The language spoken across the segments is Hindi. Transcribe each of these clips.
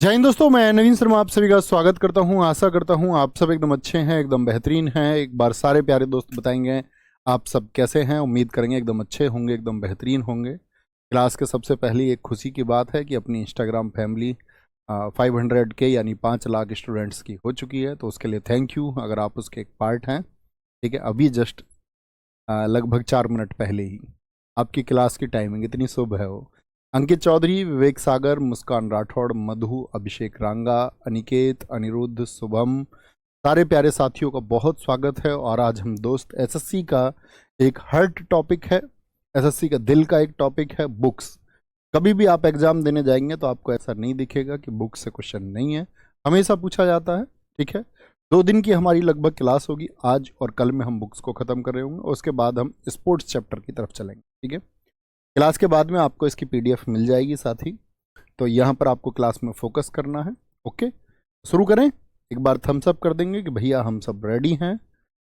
जय हिंद दोस्तों, मैं नवीन शर्मा आप सभी का स्वागत करता हूं। आशा करता हूं आप सब एकदम अच्छे हैं, एकदम बेहतरीन हैं। एक बार सारे प्यारे दोस्त बताएंगे आप सब कैसे हैं। उम्मीद करेंगे एकदम अच्छे होंगे, एकदम बेहतरीन होंगे। क्लास के सबसे पहली एक खुशी की बात है कि अपनी इंस्टाग्राम फैमिली 500 के यानी 5 लाख स्टूडेंट्स की हो चुकी है, तो उसके लिए थैंक यू अगर आप उसके एक पार्ट हैं। ठीक है, अभी जस्ट लगभग 4 मिनट पहले ही आपकी क्लास की टाइमिंग इतनी शुभ है वो। अंकित चौधरी, विवेक सागर, मुस्कान राठौड़, मधु, अभिषेक रांगा, अनिकेत, अनिरुद्ध, शुभम, सारे प्यारे साथियों का बहुत स्वागत है। और आज हम दोस्त एसएससी का एक हर्ट टॉपिक है, एसएससी का दिल का एक टॉपिक है, बुक्स। कभी भी आप एग्जाम देने जाएंगे तो आपको ऐसा नहीं दिखेगा कि बुक से क्वेश्चन नहीं है, हमेशा पूछा जाता है। ठीक है, 2 दिन की हमारी लगभग क्लास होगी आज और कल में हम बुक्स को ख़त्म कर रहे होंगे और उसके बाद हम स्पोर्ट्स चैप्टर की तरफ चलेंगे। ठीक है, क्लास के बाद में आपको इसकी पीडीएफ मिल जाएगी साथ ही। तो यहाँ पर आपको क्लास में फोकस करना है। ओके, शुरू करें। एक बार थम्स अप कर देंगे कि भैया हम सब रेडी हैं,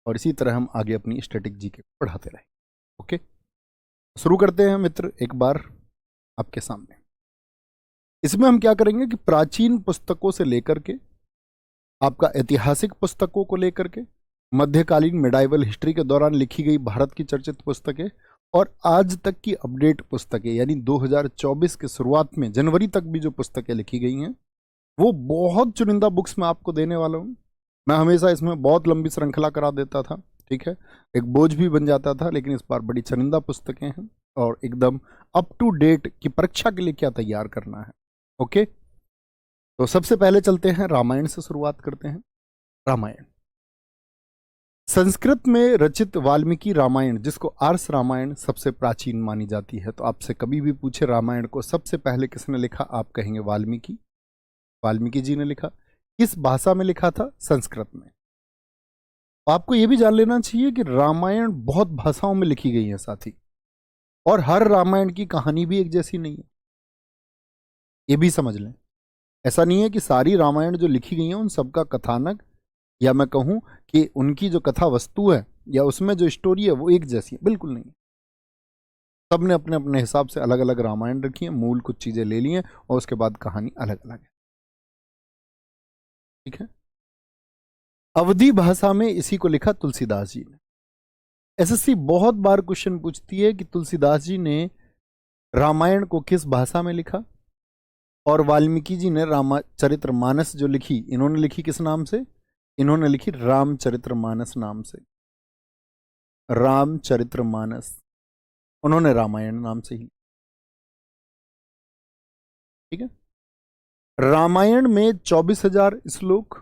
और इसी तरह हम आगे अपनी स्टैटिक जीके पढ़ाते रहें। ओके, शुरू करते हैं मित्र। एक बार आपके सामने इसमें हम क्या करेंगे कि प्राचीन पुस्तकों से लेकर के आपका ऐतिहासिक पुस्तकों को लेकर के, मध्यकालीन मिडाइवल हिस्ट्री के दौरान लिखी गई भारत की चर्चित पुस्तकें, और आज तक की अपडेट पुस्तकें यानी 2024 के शुरुआत में जनवरी तक भी जो पुस्तकें लिखी गई हैं, वो बहुत चुनिंदा बुक्स मैं आपको देने वाला हूँ। मैं हमेशा इसमें बहुत लंबी श्रृंखला करा देता था, ठीक है, एक बोझ भी बन जाता था, लेकिन इस बार बड़ी चुनिंदा पुस्तकें हैं और एकदम अप टू डेट की परीक्षा के लिए क्या तैयार करना है। ओके, तो सबसे पहले चलते हैं, रामायण से शुरुआत करते हैं। रामायण संस्कृत में रचित वाल्मीकि रामायण, जिसको आर्ष रामायण सबसे प्राचीन मानी जाती है। तो आपसे कभी भी पूछे रामायण को सबसे पहले किसने लिखा, आप कहेंगे वाल्मीकि, वाल्मीकि जी ने लिखा। किस भाषा में लिखा था, संस्कृत में। आपको यह भी जान लेना चाहिए कि रामायण बहुत भाषाओं में लिखी गई है साथी, और हर रामायण की कहानी भी एक जैसी नहीं है, ये भी समझ लें। ऐसा नहीं है कि सारी रामायण जो लिखी गई है उन सबका कथानक, या मैं कहूं कि उनकी जो कथा वस्तु है या उसमें जो स्टोरी है वो एक जैसी है, बिल्कुल नहीं। सबने अपने अपने हिसाब से अलग अलग रामायण रखी है, मूल कुछ चीजें ले ली हैं और उसके बाद कहानी अलग अलग है। ठीक है, अवधी भाषा में इसी को लिखा तुलसीदास जी ने। एसएससी बहुत बार क्वेश्चन पूछती है कि तुलसीदास जी ने रामायण को किस भाषा में लिखा, और वाल्मीकि जी ने रामचरितमानस जो लिखी, इन्होंने लिखी किस नाम से, इन्होंने लिखी रामचरितमानस नाम से। रामचरितमानस, उन्होंने रामायण नाम से ही। ठीक है, रामायण में 24,000 श्लोक,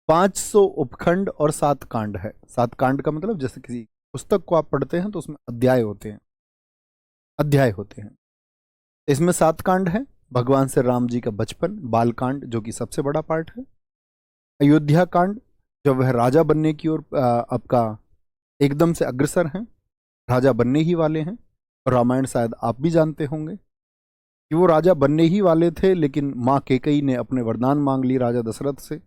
500 उपखंड और 7 कांड है। 7 कांड का मतलब जैसे किसी पुस्तक को आप पढ़ते हैं तो उसमें अध्याय होते हैं, अध्याय होते हैं। इसमें 7 कांड है। भगवान श्री राम जी का बचपन, बाल कांड जो कि सबसे बड़ा पार्ट है। अयोध्या कांड, जब वह राजा बनने की ओर आपका एकदम से अग्रसर हैं, राजा बनने ही वाले हैं। और रामायण शायद आप भी जानते होंगे कि वो राजा बनने ही वाले थे, लेकिन माँ कैकेयी ने अपने वरदान मांग ली राजा दशरथ से।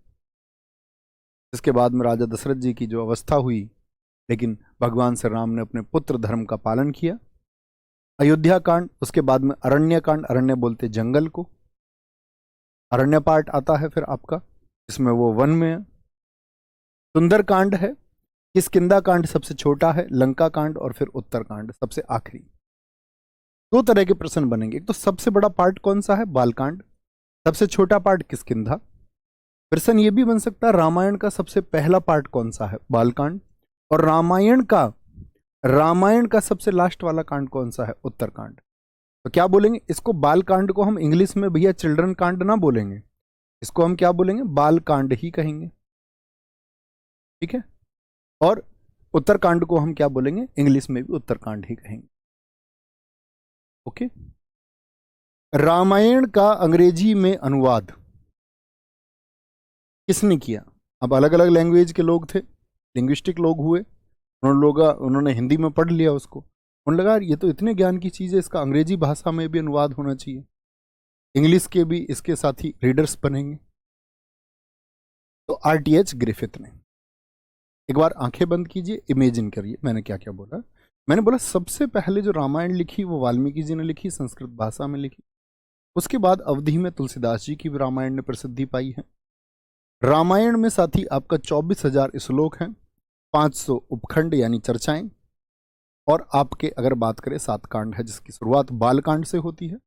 इसके बाद में राजा दशरथ जी की जो अवस्था हुई, लेकिन भगवान श्री राम ने अपने पुत्र धर्म का पालन किया। अयोध्या कांड, उसके बाद में अरण्य कांड, अरण्य बोलते जंगल को, अरण्य पार्ट आता है फिर आपका, इसमें वो वन में है। सुंदर कांड है। किष्किंधा कांड सबसे छोटा है, लंका कांड और फिर उत्तर कांड सबसे आखिरी। 2 तरह के प्रश्न बनेंगे, एक तो सबसे बड़ा पार्ट कौन सा है, बालकांड, सबसे छोटा पार्ट किष्किंधा। प्रश्न ये भी बन सकता है रामायण का सबसे पहला पार्ट कौन सा है, बालकांड, और रामायण का सबसे लास्ट वाला कांड कौन सा है, उत्तरकांड। तो क्या बोलेंगे इसको, बाल कांड को हम इंग्लिश में भैया चिल्ड्रन कांड ना बोलेंगे, इसको हम क्या बोलेंगे, बाल कांड ही कहेंगे। ठीक है, और उत्तरकांड को हम क्या बोलेंगे, इंग्लिश में भी उत्तरकांड ही कहेंगे। ओके, रामायण का अंग्रेजी में अनुवाद किसने किया। अब अलग अलग लैंग्वेज के लोग थे, लिंग्विस्टिक लोग हुए, उन्होंने हिंदी में पढ़ लिया उसको, उन्होंने लगा ये तो इतने ज्ञान की चीज़ है, इसका अंग्रेजी भाषा में भी अनुवाद होना चाहिए, इंग्लिश के भी इसके साथ ही रीडर्स बनेंगे। तो आरटीएच ग्रिफिथ ने, एक बार आंखें बंद कीजिए, इमेजिन करिए मैंने क्या क्या बोला। मैंने बोला सबसे पहले जो रामायण लिखी वो वाल्मीकि जी ने लिखी, संस्कृत भाषा में लिखी। उसके बाद अवधि में तुलसीदास जी की भी रामायण ने प्रसिद्धि पाई है। रामायण में साथी आपका 24,000 श्लोक हैं, 500 उपखंड यानी चर्चाएं, और आपके अगर बात करें 7 कांड है, जिसकी शुरुआत बाल कांड से होती है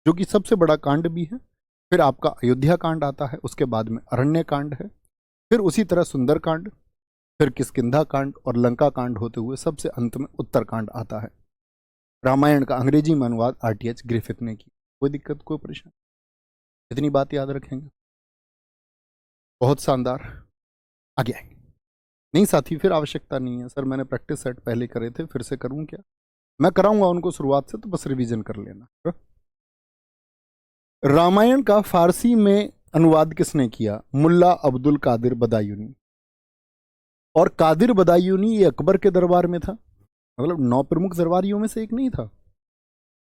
जो कि सबसे बड़ा कांड भी है। फिर आपका अयोध्या कांड आता है, उसके बाद में अरण्य कांड है, फिर उसी तरह सुंदर कांड, फिर किष्किंधा कांड और लंका कांड होते हुए सबसे अंत में उत्तर कांड आता है। रामायण का अंग्रेजी में अनुवाद RTH ग्रिफिथ ने किया। कोई दिक्कत, कोई परेशानी? इतनी बात याद रखेंगे, बहुत शानदार। आगे आएंगे। नहीं साथी, फिर आवश्यकता नहीं है सर, मैंने प्रैक्टिस सेट पहले करे थे, फिर से करूं क्या? मैं कराऊंगा उनको शुरुआत से, तो बस रिवीजन कर लेना। रामायण का फारसी में अनुवाद किसने किया? मुल्ला अब्दुल कादिर बदायूनी। और कादिर बदायूनी ये अकबर के दरबार में था, मतलब 9 प्रमुख दरबारियों में से एक नहीं था।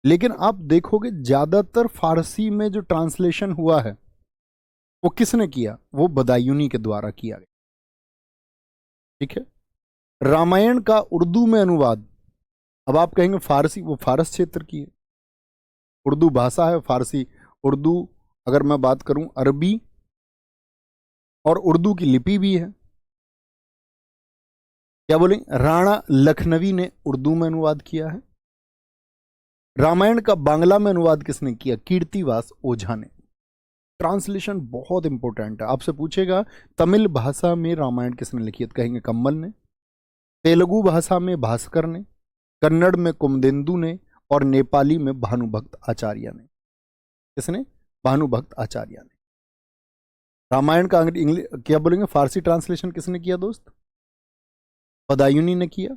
लेकिन आप देखोगे ज्यादातर फारसी में जो ट्रांसलेशन हुआ है वो किसने किया? वो बदायूनी के द्वारा किया गया। ठीक है। रामायण का उर्दू में अनुवाद, अब आप कहेंगे फारसी, वो फारस क्षेत्र की है, उर्दू भाषा है, फारसी उर्दू, अगर मैं बात करूं अरबी और उर्दू की लिपि भी है। क्या बोलें? राणा लखनवी ने उर्दू में अनुवाद किया है। रामायण का बांग्ला में अनुवाद किसने किया? कीर्तिवास ओझा ने। ट्रांसलेशन बहुत इंपॉर्टेंट है, आपसे पूछेगा तमिल भाषा में रामायण किसने लिखी है, कहेंगे कम्मल ने। तेलुगु भाषा में भास्कर ने, कन्नड़ में कुमदेंदु ने, और नेपाली में भानुभक्त आचार्य ने। किसने? भानुभक्त आचार्य ने। रामायण का इंग्लिश क्या बोलेंगे, फारसी ट्रांसलेशन किसने किया दोस्त? बदायूनी ने किया।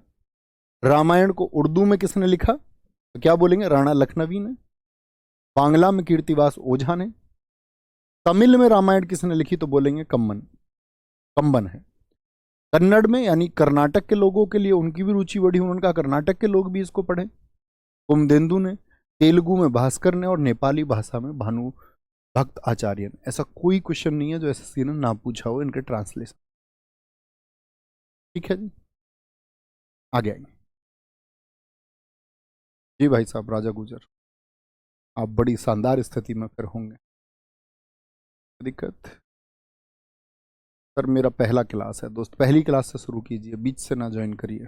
रामायण को उर्दू में किसने लिखा? तो क्या बोलेंगे? राणा लखनवी ने। बांग्ला में कीर्तिवास ओझा ने। तमिल में रामायण किसने लिखी? तो बोलेंगे कंबन है। कन्नड़ में यानी कर्नाटक के लोगों के लिए उनकी भी रुचि बढ़ी, उन्होंने कहा कर्नाटक के लोग भी इसको पढ़ें, कुमदेंदु ने। तेलुगु में भास्कर ने, और नेपाली भाषा में भानुभक्त आचार्य ने। ऐसा कोई क्वेश्चन नहीं है जो SSC ने ना पूछा हो इनके ट्रांसलेशन। ठीक है जी, आगे आइए। जी भाई साहब राजा गुजर, आप बड़ी शानदार स्थिति में फिर होंगे। दिक्कत सर, मेरा पहला क्लास है दोस्त, पहली क्लास से शुरू कीजिए, बीच से ना ज्वाइन करिए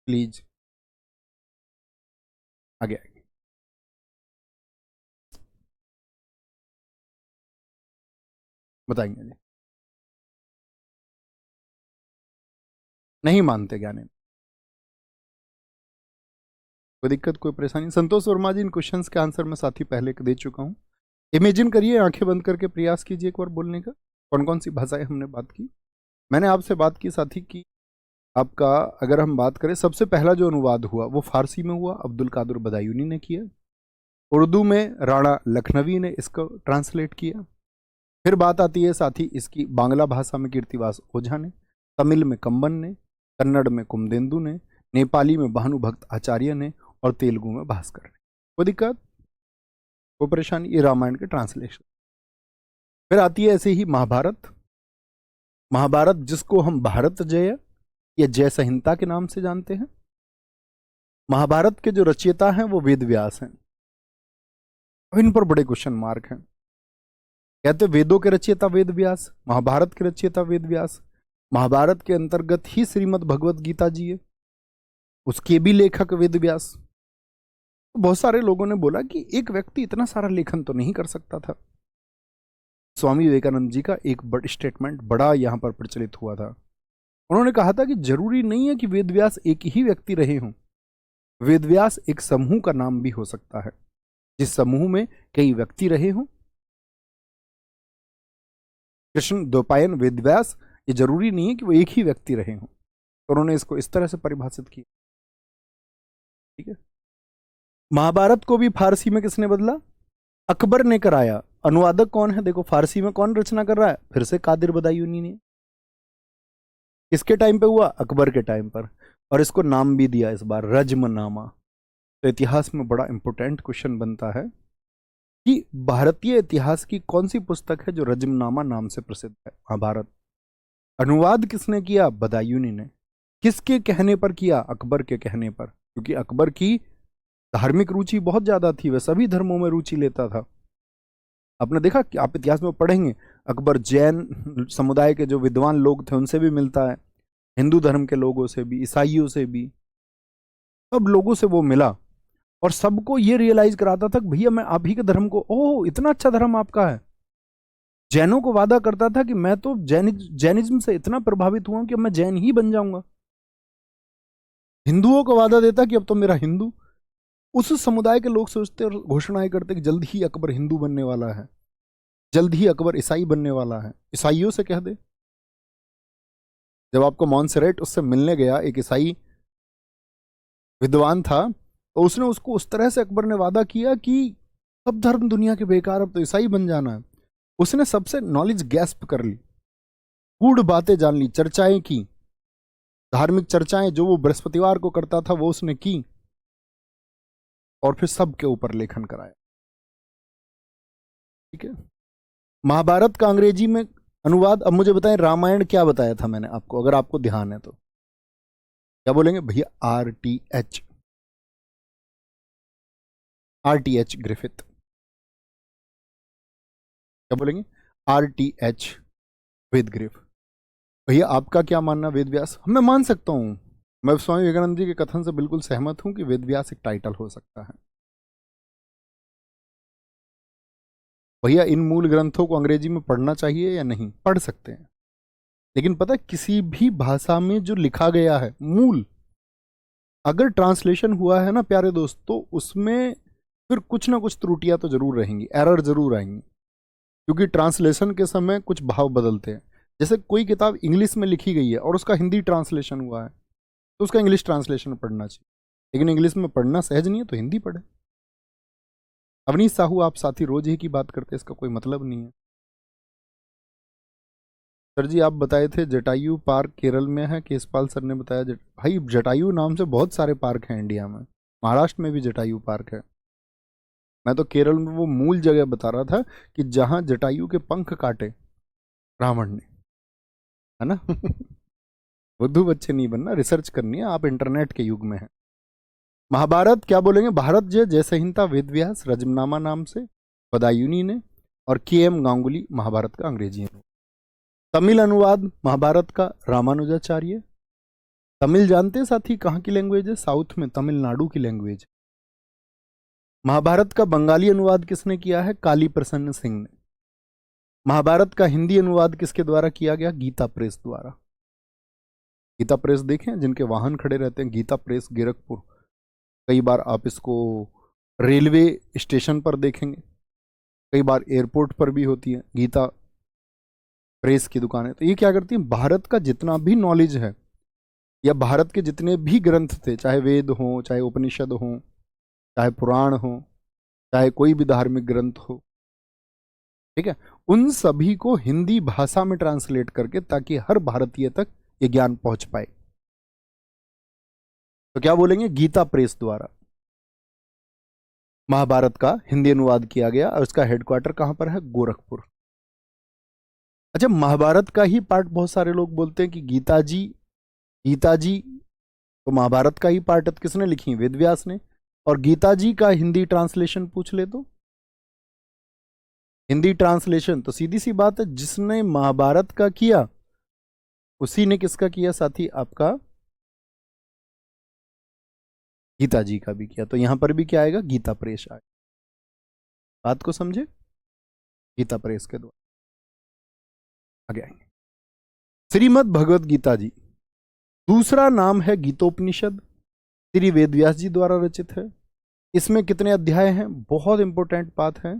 प्लीज। आगे आइए। बताएंगे जी। नहीं मानते ज्ञानी, कोई दिक्कत, कोई परेशानी? संतोष वर्मा जी, इन क्वेश्चंस के आंसर मैं साथी पहले दे चुका हूं। इमेजिन करिए, आंखें बंद करके प्रयास कीजिए एक बार बोलने का। कौन कौन सी भाषाएं हमने बात की? मैंने आपसे बात की साथी की आपका, अगर हम बात करें सबसे पहला जो अनुवाद हुआ वो फारसी में हुआ, अब्दुल कादिर बदायूनी ने किया। उर्दू में राणा लखनवी ने इसको ट्रांसलेट किया। फिर बात आती है साथी इसकी बांग्ला भाषा में कीर्तिवास ओझा ने, तमिल में कंबन ने, कन्नड़ में कुमदेंदु ने, नेपाली में भानुभक्त आचार्य ने, और तेलुगु में भास्कर ने। कोई दिक्कत, कोई परेशानी? ये रामायण के ट्रांसलेशन। फिर आती है ऐसे ही महाभारत। महाभारत जिसको हम भारत जय या जय संहिता के नाम से जानते हैं। महाभारत के जो रचयिता हैं वो वेद व्यास हैं। इन पर बड़े क्वेश्चन मार्क हैं। कहते वेदों के रचयिता वेद व्यास, महाभारत के रचयिता वेद व्यास। महाभारत के अंतर्गत ही श्रीमद् भगवत गीता जी है, उसके भी लेखक वेद व्यास। तो बहुत सारे लोगों ने बोला कि एक व्यक्ति इतना सारा लेखन तो नहीं कर सकता था। स्वामी विवेकानंद जी का एक बड़ा स्टेटमेंट बड़ा यहां पर प्रचलित हुआ था। उन्होंने कहा था कि जरूरी नहीं है कि वेद व्यास एक ही व्यक्ति रहे हों, वेद व्यास एक समूह का नाम भी हो सकता है, जिस समूह में कई व्यक्ति रहे हों। कृष्ण द्वैपायन वेद व्यास, ये जरूरी नहीं है कि वो एक ही व्यक्ति रहे हों। तो उन्होंने इसको इस तरह से परिभाषित किया। ठीक है। महाभारत को भी फारसी में किसने बदला? अकबर ने कराया। अनुवादक कौन है? देखो फारसी में कौन रचना कर रहा है? फिर से कादिर बदायूनी ने। किसके टाइम पे हुआ? अकबर के टाइम पर। और इसको नाम भी दिया इस बार रज्मनामा। तो इतिहास में बड़ा इंपॉर्टेंट क्वेश्चन बनता है कि भारतीय इतिहास की कौन सी पुस्तक है जो रज्मनामा नाम से प्रसिद्ध है? महाभारत। अनुवाद किसने किया? बदायूनी ने। किसके कहने पर किया? अकबर के कहने पर, क्योंकि अकबर की धार्मिक रुचि बहुत ज्यादा थी, वह सभी धर्मों में रुचि लेता था। आपने देखा कि आप इतिहास में पढ़ेंगे, अकबर जैन समुदाय के जो विद्वान लोग थे उनसे भी मिलता है, हिंदू धर्म के लोगों से भी, ईसाइयों से भी, सब लोगों से वो मिला और सबको ये रियलाइज कराता था कि भैया मैं आप ही के धर्म को, ओह इतना अच्छा धर्म आपका है। जैनों को वादा करता था कि मैं तो जैनिज्म से इतना प्रभावित हुआ कि अब मैं जैन ही बन जाऊंगा। हिंदुओं को वादा देता कि अब तो मेरा हिंदू। उस समुदाय के लोग सोचते और घोषणाएं करते कि जल्द ही अकबर हिंदू बनने वाला है, जल्द ही अकबर ईसाई बनने वाला है, ईसाइयों से कह दे। जब आपको मॉन्सेरेट उससे मिलने गया, एक ईसाई विद्वान था, तो उसने उसको उस तरह से, अकबर ने वादा किया कि सब धर्म दुनिया के बेकार, अब तो ईसाई बन जाना है। उसने सबसे नॉलेज गैस्प कर ली, गूढ़ बातें जान ली, चर्चाएं की, धार्मिक चर्चाएं जो वो बृहस्पतिवार को करता था वो उसने की, और फिर सबके ऊपर लेखन कराया। ठीक है। महाभारत का अंग्रेजी में अनुवाद, अब मुझे बताएं रामायण क्या बताया था मैंने आपको, अगर आपको ध्यान है तो क्या बोलेंगे भैया? RTH, RTH Griffith. क्या बोलेंगे? RTH वेद ग्रिफ। भैया आपका क्या मानना वेद व्यास? मैं मान सकता हूं, मैं स्वामी विवेकानंद जी के कथन से बिल्कुल सहमत हूं कि वेद व्यास एक टाइटल हो सकता है। भैया इन मूल ग्रंथों को अंग्रेजी में पढ़ना चाहिए या नहीं? पढ़ सकते हैं, लेकिन पता है किसी भी भाषा में जो लिखा गया है मूल, अगर ट्रांसलेशन हुआ है ना प्यारे दोस्त, तो उसमें फिर कुछ ना कुछ त्रुटियां तो जरूर रहेंगी, एरर जरूर आएंगी, क्योंकि ट्रांसलेशन के समय कुछ भाव बदलते हैं। जैसे कोई किताब इंग्लिश में लिखी गई है और उसका हिंदी ट्रांसलेशन हुआ है, तो उसका इंग्लिश ट्रांसलेशन पढ़ना चाहिए, लेकिन इंग्लिश में पढ़ना सहज नहीं है तो हिंदी पढ़े। अवनीश साहू, आप साथी रोज ही की बात करते हैं, इसका कोई मतलब नहीं है। सर जी आप बताए थे जटायु पार्क केरल में है, केसपाल सर ने बताया। भाई जटायु नाम से बहुत सारे पार्क हैं इंडिया में, महाराष्ट्र में भी जटायु पार्क है। मैं तो केरल में वो मूल जगह बता रहा था कि जहां जटायु के पंख काटे रावण ने, है ना। बुद्धू बच्चे नहीं बनना, रिसर्च करनी है, आप इंटरनेट के युग में हैं। महाभारत क्या बोलेंगे? भारत जय संहिता वेद व्यास रजमनामा नाम से बदायूनी ने, और KM गांगुली महाभारत का अंग्रेजी अनुवाद। तमिल अनुवाद महाभारत का रामानुजाचार्य। तमिल जानते हैं साथी कहाँ की लैंग्वेज है? साउथ में तमिलनाडु की लैंग्वेज। महाभारत का बंगाली अनुवाद किसने किया है? काली प्रसन्न सिंह ने। महाभारत का हिंदी अनुवाद किसके द्वारा किया गया? गीता प्रेस द्वारा। गीता प्रेस देखें, जिनके वाहन खड़े रहते हैं, गीता प्रेस गोरखपुर। कई बार आप इसको रेलवे स्टेशन पर देखेंगे, कई बार एयरपोर्ट पर भी होती है गीता प्रेस की दुकानें। तो ये क्या करती है, भारत का जितना भी नॉलेज है या भारत के जितने भी ग्रंथ थे, चाहे वेद हो, चाहे उपनिषद हो, चाहे पुराण हो, चाहे कोई भी धार्मिक ग्रंथ हो, ठीक है, उन सभी को हिंदी भाषा में ट्रांसलेट करके, ताकि हर भारतीय तक ये ज्ञान पहुंच पाए। तो क्या बोलेंगे? गीता प्रेस द्वारा महाभारत का हिंदी अनुवाद किया गया, और उसका हेडक्वार्टर कहां पर है? गोरखपुर। अच्छा, महाभारत का ही पार्ट बहुत सारे लोग बोलते हैं कि गीता जी तो महाभारत का ही पार्ट किसने लिखी? वेद व्यास ने। और गीता जी का हिंदी ट्रांसलेशन पूछ ले तो, हिंदी ट्रांसलेशन तो सीधी सी बात है, जिसने महाभारत का किया उसी ने किसका किया साथी? आपका गीता जी का भी किया। तो यहां पर भी क्या आएगा? गीता प्रेस आएगा। बात को समझे? गीता प्रेस के द्वारा आगे आएंगे। श्रीमद् भगवत गीता जी, दूसरा नाम है गीतोपनिषद, श्री वेदव्यास जी द्वारा रचित है। इसमें कितने अध्याय हैं? बहुत इंपॉर्टेंट बात है,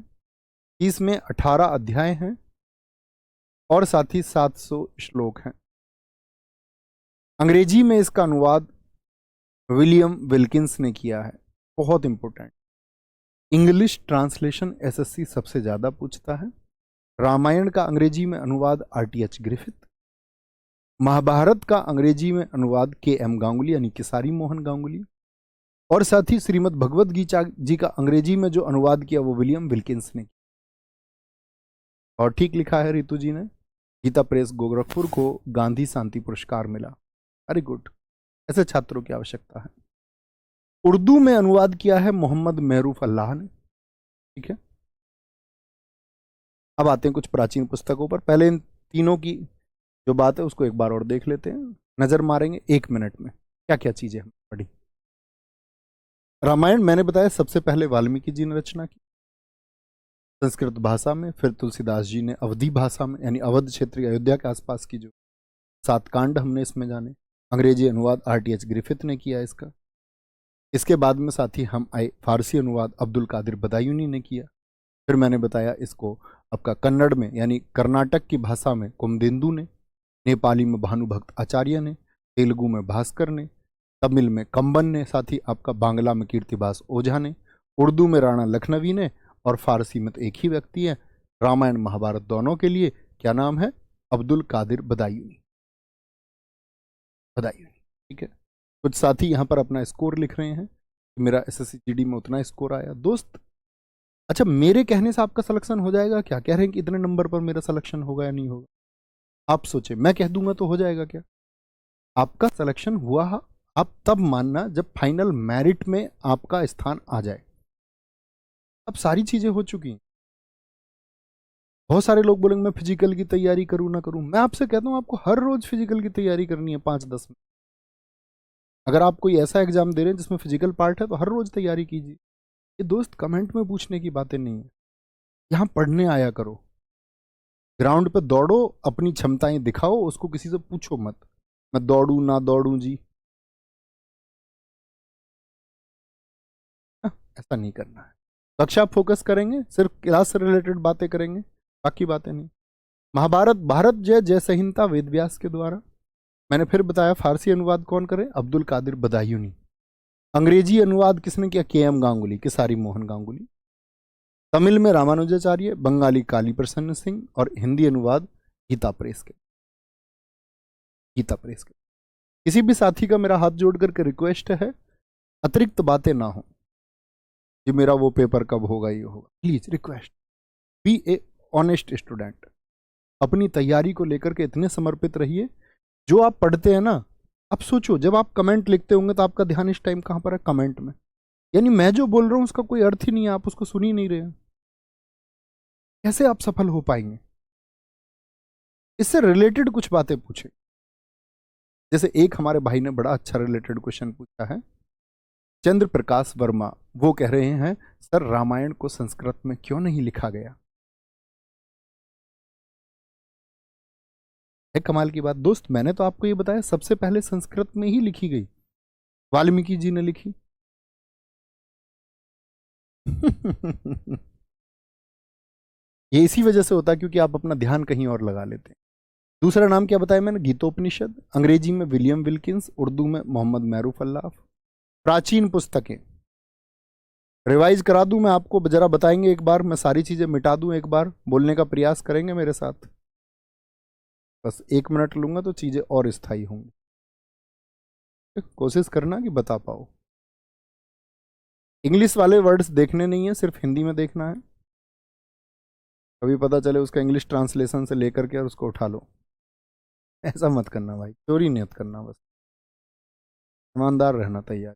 इसमें 18 अध्याय हैं और साथ ही 700 श्लोक हैं। अंग्रेजी में इसका अनुवाद विलियम विल्किंस ने किया है, बहुत इंपॉर्टेंट। इंग्लिश ट्रांसलेशन SSC सबसे ज्यादा पूछता है। रामायण का अंग्रेजी में अनुवाद RTH ग्रिफिथ। महाभारत का अंग्रेजी में अनुवाद KM गांगुली यानी किसारी मोहन गांगुली। और साथ ही श्रीमद् भगवत गीता जी का अंग्रेजी में जो अनुवाद किया वो विलियम विल्किंस ने किया। और ठीक लिखा है रितु जी ने, गीता प्रेस गोरखपुर को गांधी शांति पुरस्कार मिला। वेरी गुड, ऐसे छात्रों की आवश्यकता है। उर्दू में अनुवाद किया है मोहम्मद महरूफ अल्लाह ने, ठीक है। अब आते हैं कुछ प्राचीन पुस्तकों पर। पहले इन तीनों की जो बात है उसको एक बार और देख लेते हैं, नजर मारेंगे 1 मिनट में क्या क्या चीजें हम पढ़ी। रामायण मैंने बताया सबसे पहले वाल्मीकि जी ने रचना की संस्कृत भाषा में, फिर तुलसीदास जी ने अवधी भाषा में, यानी अवध क्षेत्र अयोध्या के आसपास की जो 7 कांड हमने इसमें जाने। अंग्रेजी अनुवाद RTH ग्रिफिथ ने किया इसका। इसके बाद में साथ ही हम आए फारसी अनुवाद अब्दुल कादिर बदायूनी ने किया। फिर मैंने बताया इसको आपका कन्नड़ में यानी कर्नाटक की भाषा में कुमदेंदु ने, नेपाली में भानुभक्त आचार्य ने, तेलुगु में भास्कर ने, तमिल में कंबन ने, साथ ही आपका बांग्ला में कीर्तिबास ओझा ने, उर्दू में राणा लखनवी ने, और फारसी में तो एक ही व्यक्ति है, रामायण महाभारत दोनों के लिए क्या नाम है, अब्दुल कादिर बदायूनी। ठीक है। कुछ साथी यहाँ पर अपना स्कोर लिख रहे हैं कि मेरा SSC GD में उतना स्कोर आया। दोस्त अच्छा, मेरे कहने से आपका सिलेक्शन हो जाएगा क्या? कह रहे हैं कि इतने नंबर पर मेरा सिलेक्शन होगा या नहीं होगा? आप सोचे, मैं कह दूंगा तो हो जाएगा क्या? आपका सिलेक्शन हुआ आप तब मानना जब फाइनल मेरिट में आपका स्थान आ जाए। अब सारी चीजें हो चुकी हैं। बहुत सारे लोग बोलेंगे मैं फिजिकल की तैयारी करूं ना करूं। मैं आपसे कहता हूं आपको हर रोज फिजिकल की तैयारी करनी है 5-10 मिनट। अगर आप कोई ऐसा एग्जाम दे रहे हैं जिसमें फिजिकल पार्ट है तो हर रोज तैयारी कीजिए। ये दोस्त कमेंट में पूछने की बातें नहीं है, यहां पढ़ने आया करो, ग्राउंड पे दौड़ो, अपनी क्षमताएं दिखाओ, उसको किसी से पूछो मत मैं दौड़ू ना दौड़ू जी। ऐसा नहीं करना है। कक्षा फोकस करेंगे, सिर्फ क्लास से रिलेटेड बातें करेंगे, बाकी बातें नहीं। महाभारत भारत जय जय संहिता वेदव्यास के द्वारा। मैंने फिर बताया फारसी अनुवाद कौन करे, अब्दुल कादिर बदायूनी। अंग्रेजी अनुवाद किसने किया, KM गांगुली, केसारी मोहन गांगुली। तमिल में रामानुजाचार्य, बंगाली काली प्रसन्न सिंह, और हिंदी अनुवाद गीता प्रेस के। किसी भी साथी का मेरा हाथ जोड़ करके रिक्वेस्ट है, अतिरिक्त बातें ना हो कि मेरा वो पेपर कब होगा, ये होगा। Please request, be a honest student. अपनी तैयारी को लेकर के इतने समर्पित रहिए। जो आप पढ़ते हैं ना, आप सोचो जब आप कमेंट लिखते होंगे तो आपका ध्यान इस टाइम कहां पर है, कमेंट में। यानी मैं जो बोल रहा हूं उसका कोई अर्थ ही नहीं है, आप उसको सुन ही नहीं रहे हैं। कैसे आप सफल हो पाएंगे? इससे रिलेटेड कुछ बातें पूछे। जैसे एक हमारे भाई ने बड़ा अच्छा रिलेटेड क्वेश्चन पूछा है, चंद्र प्रकाश वर्मा। वो कह रहे हैं सर रामायण को संस्कृत में क्यों नहीं लिखा गया? है कमाल की बात। दोस्त मैंने तो आपको ये बताया सबसे पहले संस्कृत में ही लिखी गई, वाल्मीकि जी ने लिखी। ये इसी वजह से होता है क्योंकि आप अपना ध्यान कहीं और लगा लेते हैं। दूसरा नाम क्या बताया मैंने, गीतोपनिषद। अंग्रेजी में विलियम विल्किंस, उर्दू में मोहम्मद मैरूफ अल्लाफ। प्राचीन पुस्तकें रिवाइज करा दूं मैं आपको, जरा बताएंगे एक बार, मैं सारी चीजें मिटा दूं एक बार, बोलने का प्रयास करेंगे मेरे साथ? बस 1 मिनट लूंगा तो चीजें और स्थायी होंगी। कोशिश करना कि बता पाओ। इंग्लिश वाले वर्ड्स देखने नहीं है, सिर्फ हिंदी में देखना है। कभी पता चले उसका इंग्लिश ट्रांसलेशन से लेकर के और उसको उठा लो, ऐसा मत करना भाई, चोरी नियत करना, बस ईमानदार रहना तैयार।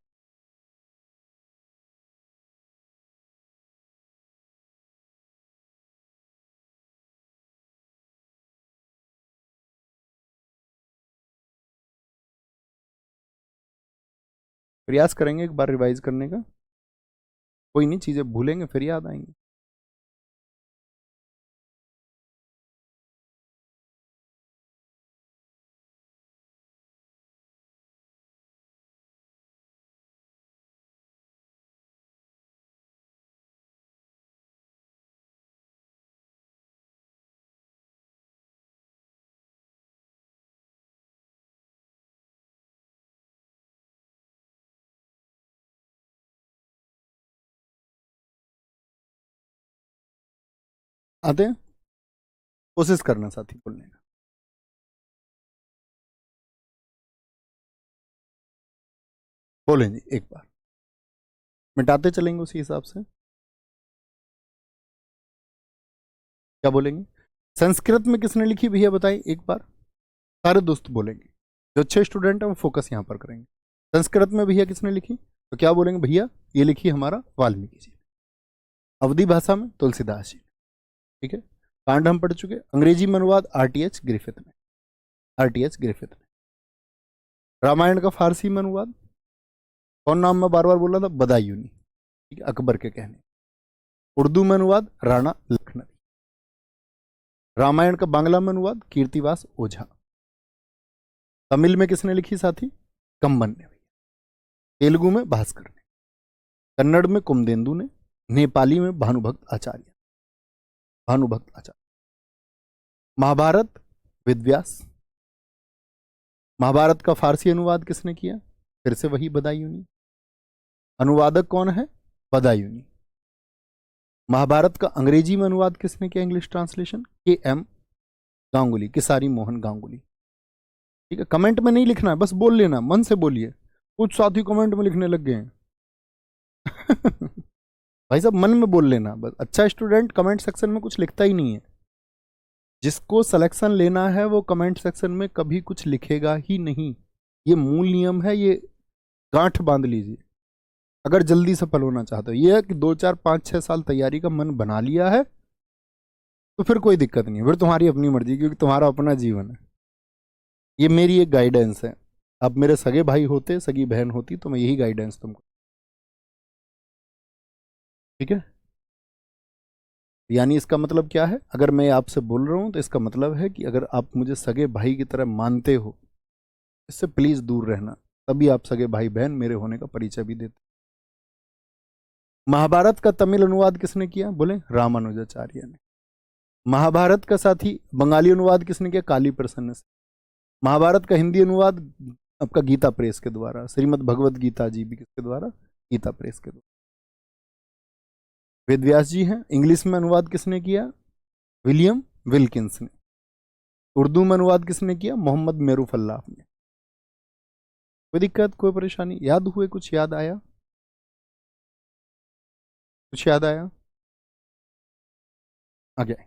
प्रयास करेंगे एक बार रिवाइज करने का, कोई नहीं, चीजें भूलेंगे फिर याद आएंगी। आते हैं, कोशिश करना साथी बोलने का। बोलेंगे एक बार, मिटाते चलेंगे उसी हिसाब से। क्या बोलेंगे? संस्कृत में किसने लिखी भैया बताइए एक बार, सारे दोस्त बोलेंगे। जो अच्छे स्टूडेंट है वो फोकस यहां पर करेंगे। संस्कृत में भैया किसने लिखी, तो क्या बोलेंगे भैया ये लिखी हमारा वाल्मीकि जी। अवधी भाषा में तुलसीदास जी। ठीक है। कांड हम पढ़ चुके। अंग्रेजी में अनुवाद आरटीएच ग्रिफिथ ने, आरटीएच ग्रिफिथ ने। रामायण का फारसी में अनुवाद कौन नाम मैं बार बार बोल रहा था, बदायूनी, ठीक है, अकबर के कहने। उर्दू में अनुवाद राणा लखनवी। रामायण का बांग्ला में अनुवाद कीर्तिवास ओझा। तमिल में किसने लिखी साथी, कंबन ने। तेलुगु में भास्कर ने। कन्नड़ में कुमदेंदु ने। नेपाली में भानुभक्त आचार्य, भानुभक्त आचार्य। महाभारत वेदव्यास। महाभारत का फारसी अनुवाद किसने किया, फिर से वही बदायूनी। अनुवादक कौन है, बदायूनी। महाभारत का अंग्रेजी में अनुवाद किसने किया, English translation, K M. Ganguly, Kisari Mohan Ganguly. ठीक है, कमेंट में नहीं लिखना है, बस बोल लेना, मन से बोलिए। कुछ साथी कमेंट में लिखने लग गए हैं भाई साहब मन में बोल लेना बस। अच्छा स्टूडेंट कमेंट सेक्शन में कुछ लिखता ही नहीं है। जिसको सिलेक्शन लेना है वो कमेंट सेक्शन में कभी कुछ लिखेगा ही नहीं। ये मूल नियम है, ये गांठ बांध लीजिए अगर जल्दी सफल होना चाहते हो। ये है कि 2 4 5 6 साल तैयारी का मन बना लिया है तो फिर कोई दिक्कत नहीं है, फिर तुम्हारी अपनी मर्जी, क्योंकि तुम्हारा अपना जीवन है। ये मेरी एक गाइडेंस है। अब मेरे सगे भाई होते, सगी बहन होती, तो मैं यही गाइडेंस तुमको, ठीक है। यानी इसका मतलब क्या है, अगर मैं आपसे बोल रहा हूं तो इसका मतलब है कि अगर आप मुझे सगे भाई की तरह मानते हो, इससे प्लीज दूर रहना, तभी आप सगे भाई बहन मेरे होने का परिचय भी देते। महाभारत का तमिल अनुवाद किसने किया, बोले रामानुजाचार्य ने। महाभारत का साथी बंगाली अनुवाद किसने किया, काली प्रसन्न से। महाभारत का हिंदी अनुवाद आपका गीता प्रेस के द्वारा, श्रीमद् भगवत गीता जी भी किसके द्वारा, गीता प्रेस के द्वारा। वेदव्यास जी हैं। इंग्लिश में अनुवाद किसने किया, विलियम विल्किंस ने। उर्दू में अनुवाद किसने किया, मोहम्मद मेरूफ अल्लाफ ने। कोई दिक्कत, कोई परेशानी, याद हुए, कुछ याद आया, कुछ याद आया, आ गया।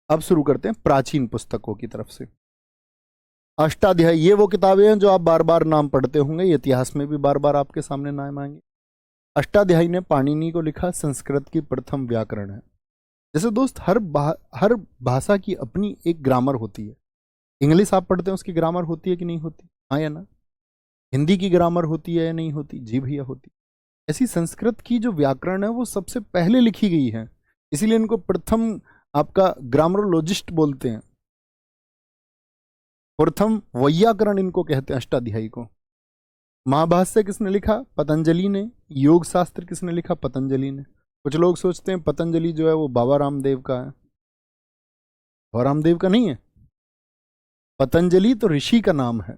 अब शुरू करते हैं प्राचीन पुस्तकों की तरफ से। अष्टाध्यायी, ये वो किताबें हैं जो आप बार बार नाम पढ़ते होंगे, इतिहास में भी बार बार आपके सामने नाम आएंगे। अष्टाध्यायी ने पाणिनि को लिखा, संस्कृत की प्रथम व्याकरण है। जैसे दोस्त हर भाषा की अपनी एक ग्रामर होती है। इंग्लिश आप पढ़ते हैं उसकी ग्रामर होती है कि नहीं होती, हाँ या ना। हिंदी की ग्रामर होती है या नहीं होती, जी भैया होती। ऐसी संस्कृत की जो व्याकरण है वो सबसे पहले लिखी गई है, इसीलिए इनको प्रथम आपका ग्रामरोलॉजिस्ट बोलते हैं। प्रथम वैयाकरण इनको कहते हैं, अष्टाध्यायी को। महाभाष्य किसने लिखा, पतंजलि ने। योग शास्त्र किसने लिखा, पतंजलि ने। कुछ लोग सोचते हैं पतंजलि जो है वो बाबा रामदेव का है, बाबा रामदेव का नहीं है। पतंजलि तो ऋषि का नाम है,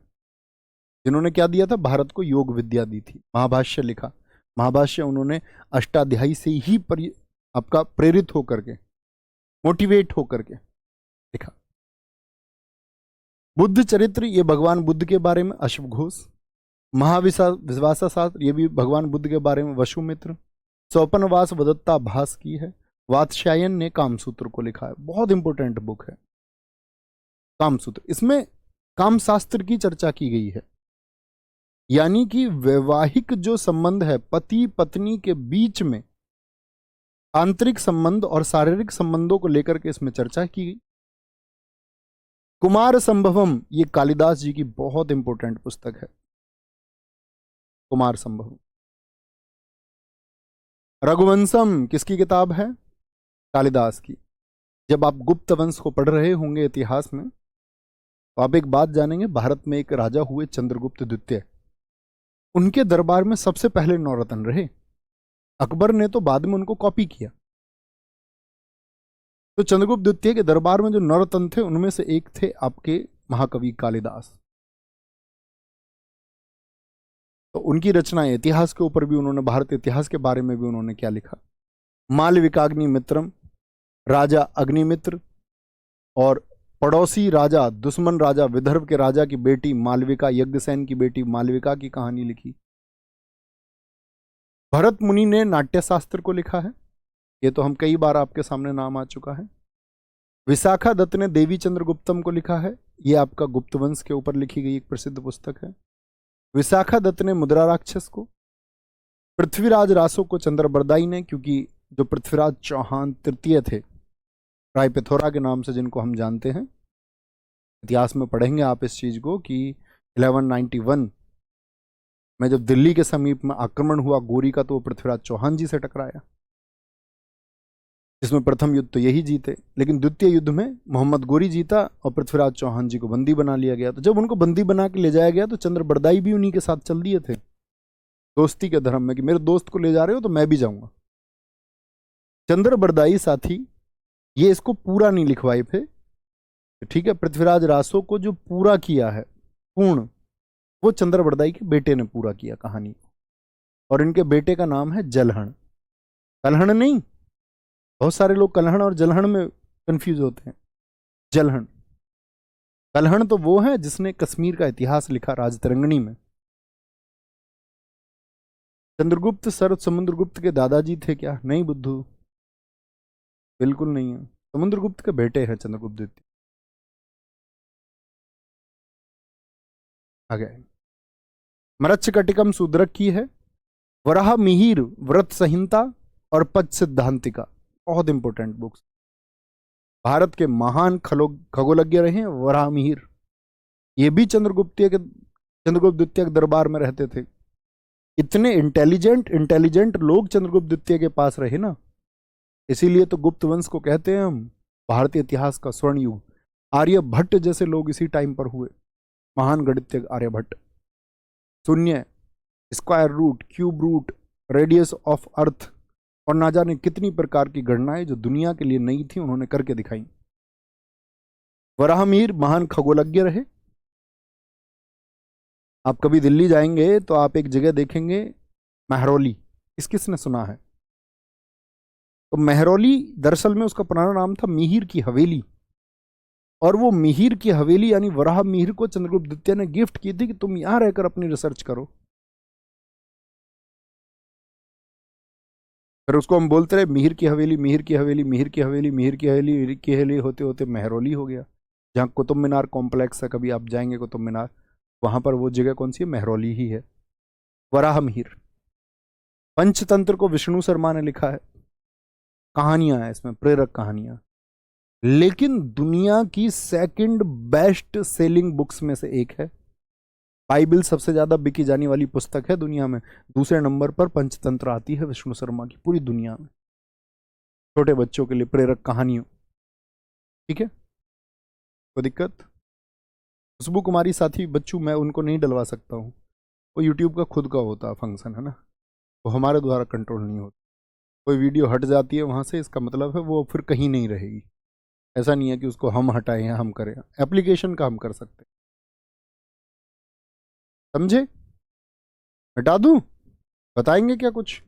जिन्होंने क्या दिया था, भारत को योग विद्या दी थी। महाभाष्य लिखा, महाभाष्य उन्होंने अष्टाध्यायी से ही आपका प्रेरित होकर के, मोटिवेट होकर के लिखा। बुद्ध चरित्र, ये भगवान बुद्ध के बारे में, अश्वघोष। महाविश्वासा शास्त्र, ये भी भगवान बुद्ध के बारे में, वसुमित्र। स्वपनवास वदत्ता भास की है। वात्स्यायन ने कामसूत्र को लिखा है, बहुत इंपॉर्टेंट बुक है कामसूत्र। इसमें कामशास्त्र की चर्चा की गई है, यानी कि वैवाहिक जो संबंध है पति पत्नी के बीच में, आंतरिक संबंध और शारीरिक संबंधों को लेकर के इसमें चर्चा की गई। कुमार संभवम, ये कालिदास जी की बहुत इंपॉर्टेंट पुस्तक है, कुमार संभवम। रघुवंशम किसकी किताब है, कालिदास की। जब आप गुप्त वंश को पढ़ रहे होंगे इतिहास में, तो आप एक बात जानेंगे, भारत में एक राजा हुए चंद्रगुप्त द्वितीय, उनके दरबार में सबसे पहले नौरत्न रहे। अकबर ने तो बाद में उनको कॉपी किया। तो चंद्रगुप्त द्वितीय के दरबार में जो नौरत्न थे उनमें से एक थे आपके महाकवि कालिदास। तो उनकी रचनाएं, इतिहास के ऊपर भी उन्होंने, भारत इतिहास के बारे में भी उन्होंने क्या लिखा, मालविकाग्निमित्रम, राजा अग्निमित्र और पड़ोसी राजा, दुश्मन राजा विदर्भ के राजा की बेटी मालविका, यज्ञसेन की बेटी मालविका की कहानी लिखी। भरत मुनि ने नाट्य शास्त्र को लिखा है, ये तो हम कई बार आपके सामने नाम आ चुका है। विशाखा दत्त ने देवी चंद्रगुप्तम को लिखा है, ये आपका गुप्त वंश के ऊपर लिखी गई एक प्रसिद्ध पुस्तक है। विशाखा दत्त ने मुद्रा राक्षस को। पृथ्वीराज रासो को चंद्रबरदाई ने, क्योंकि जो पृथ्वीराज चौहान तृतीय थे ट्राइपेथोरा के नाम से जिनको हम जानते हैं। इतिहास में पढ़ेंगे आप इस चीज को कि 1191 में जब दिल्ली के समीप में आक्रमण हुआ गोरी का, तो वो पृथ्वीराज चौहान जी से टकराया। इसमें प्रथम युद्ध तो यही जीते, लेकिन द्वितीय युद्ध में मोहम्मद गोरी जीता और पृथ्वीराज चौहान जी को बंदी बना लिया गया। तो जब उनको बंदी बना के ले जाया गया तो चंद्र बरदाई भी उन्हीं के साथ चल दिए थे, दोस्ती के धर्म में, कि मेरे दोस्त को ले जा रहे हो तो मैं भी जाऊंगा। चंद्र बरदाई साथी ये इसको पूरा नहीं लिखवाए थे, ठीक है। पृथ्वीराज रासो को जो पूरा किया है पूर्ण, वो चंद्र बरदाई के बेटे ने पूरा किया कहानी को, और इनके बेटे का नाम है जलहण। कलहण नहीं, बहुत सारे लोग कलहण और जलहण में कंफ्यूज होते हैं। जलहण, कलहण तो वो है जिसने कश्मीर का इतिहास लिखा राजतरंगिणी में। चंद्रगुप्त समुद्रगुप्त के दादाजी थे क्या? नहीं बुद्धू, बिल्कुल नहीं है। समुद्रगुप्त के बेटे हैं चंद्रगुप्त द्वितीय। आगे मरच्छकटिकम शूद्रक की है, वराह मिहिर व्रत संहिता और पच सिद्धांतिका, बहुत इंपॉर्टेंट बुक्स। भारत के महान खगोलज्ञ रहे वराह मिहिर, ये भी चंद्रगुप्त द्वितीय के दरबार में रहते थे। इतने इंटेलिजेंट लोग चंद्रगुप्त द्वितीय के पास रहे ना, इसीलिए तो गुप्त वंश को कहते हैं हम भारतीय इतिहास का स्वर्ण युग। आर्यभट्ट जैसे लोग इसी टाइम पर हुए, महान गणितज्ञ आर्यभट्ट। शून्य, square root, cube root, radius of earth और ना जाने कितनी प्रकार की गणनाएं जो दुनिया के लिए नई थी उन्होंने करके दिखाई। वराहमिहिर महान खगोलज्ञ रहे। आप कभी दिल्ली जाएंगे तो आप एक जगह देखेंगे महरौली, किसने सुना है? तो महरौली दरअसल में उसका पुराना नाम था मिहिर की हवेली, और वो मिहिर की हवेली यानी वराह मिहिर को चंद्रगुप्त द्वितीय ने गिफ्ट की थी कि तुम यहां रहकर अपनी रिसर्च करो। फिर उसको हम बोलते रहे मिहिर की हवेली, मिहिर की हवेली, मिहिर की हवेली, मिहिर की हवेली, मिहिर की हवेली होते होते महरौली हो गया। जहाँ कुतुब मीनार कॉम्प्लेक्स है, कभी आप जाएंगे कुतुब मीनार, वहां पर वो जगह कौन सी है? महरौली ही है। वराह मिहिर। पंचतंत्र को विष्णु शर्मा ने लिखा है, कहानियां हैं इसमें, प्रेरक कहानियां, लेकिन दुनिया की सेकंड बेस्ट सेलिंग बुक्स में से एक है। बाइबल सबसे ज्यादा बिकी जाने वाली पुस्तक है दुनिया में, दूसरे नंबर पर पंचतंत्र आती है विष्णु शर्मा की, पूरी दुनिया में छोटे बच्चों के लिए प्रेरक कहानियों। ठीक है, कोई दिक्कत? खुशबू कुमारी साथी बच्चू, मैं उनको नहीं डलवा सकता हूँ, वो यूट्यूब का खुद का होता फंक्शन है ना, वो हमारे द्वारा कंट्रोल नहीं होता। कोई वीडियो हट जाती है वहां से, इसका मतलब है वो फिर कहीं नहीं रहेगी। ऐसा नहीं है कि उसको हम हटाएं या हम करें, एप्लीकेशन का हम कर सकते हैं, समझे? हटा दूं? बताएंगे क्या कुछ?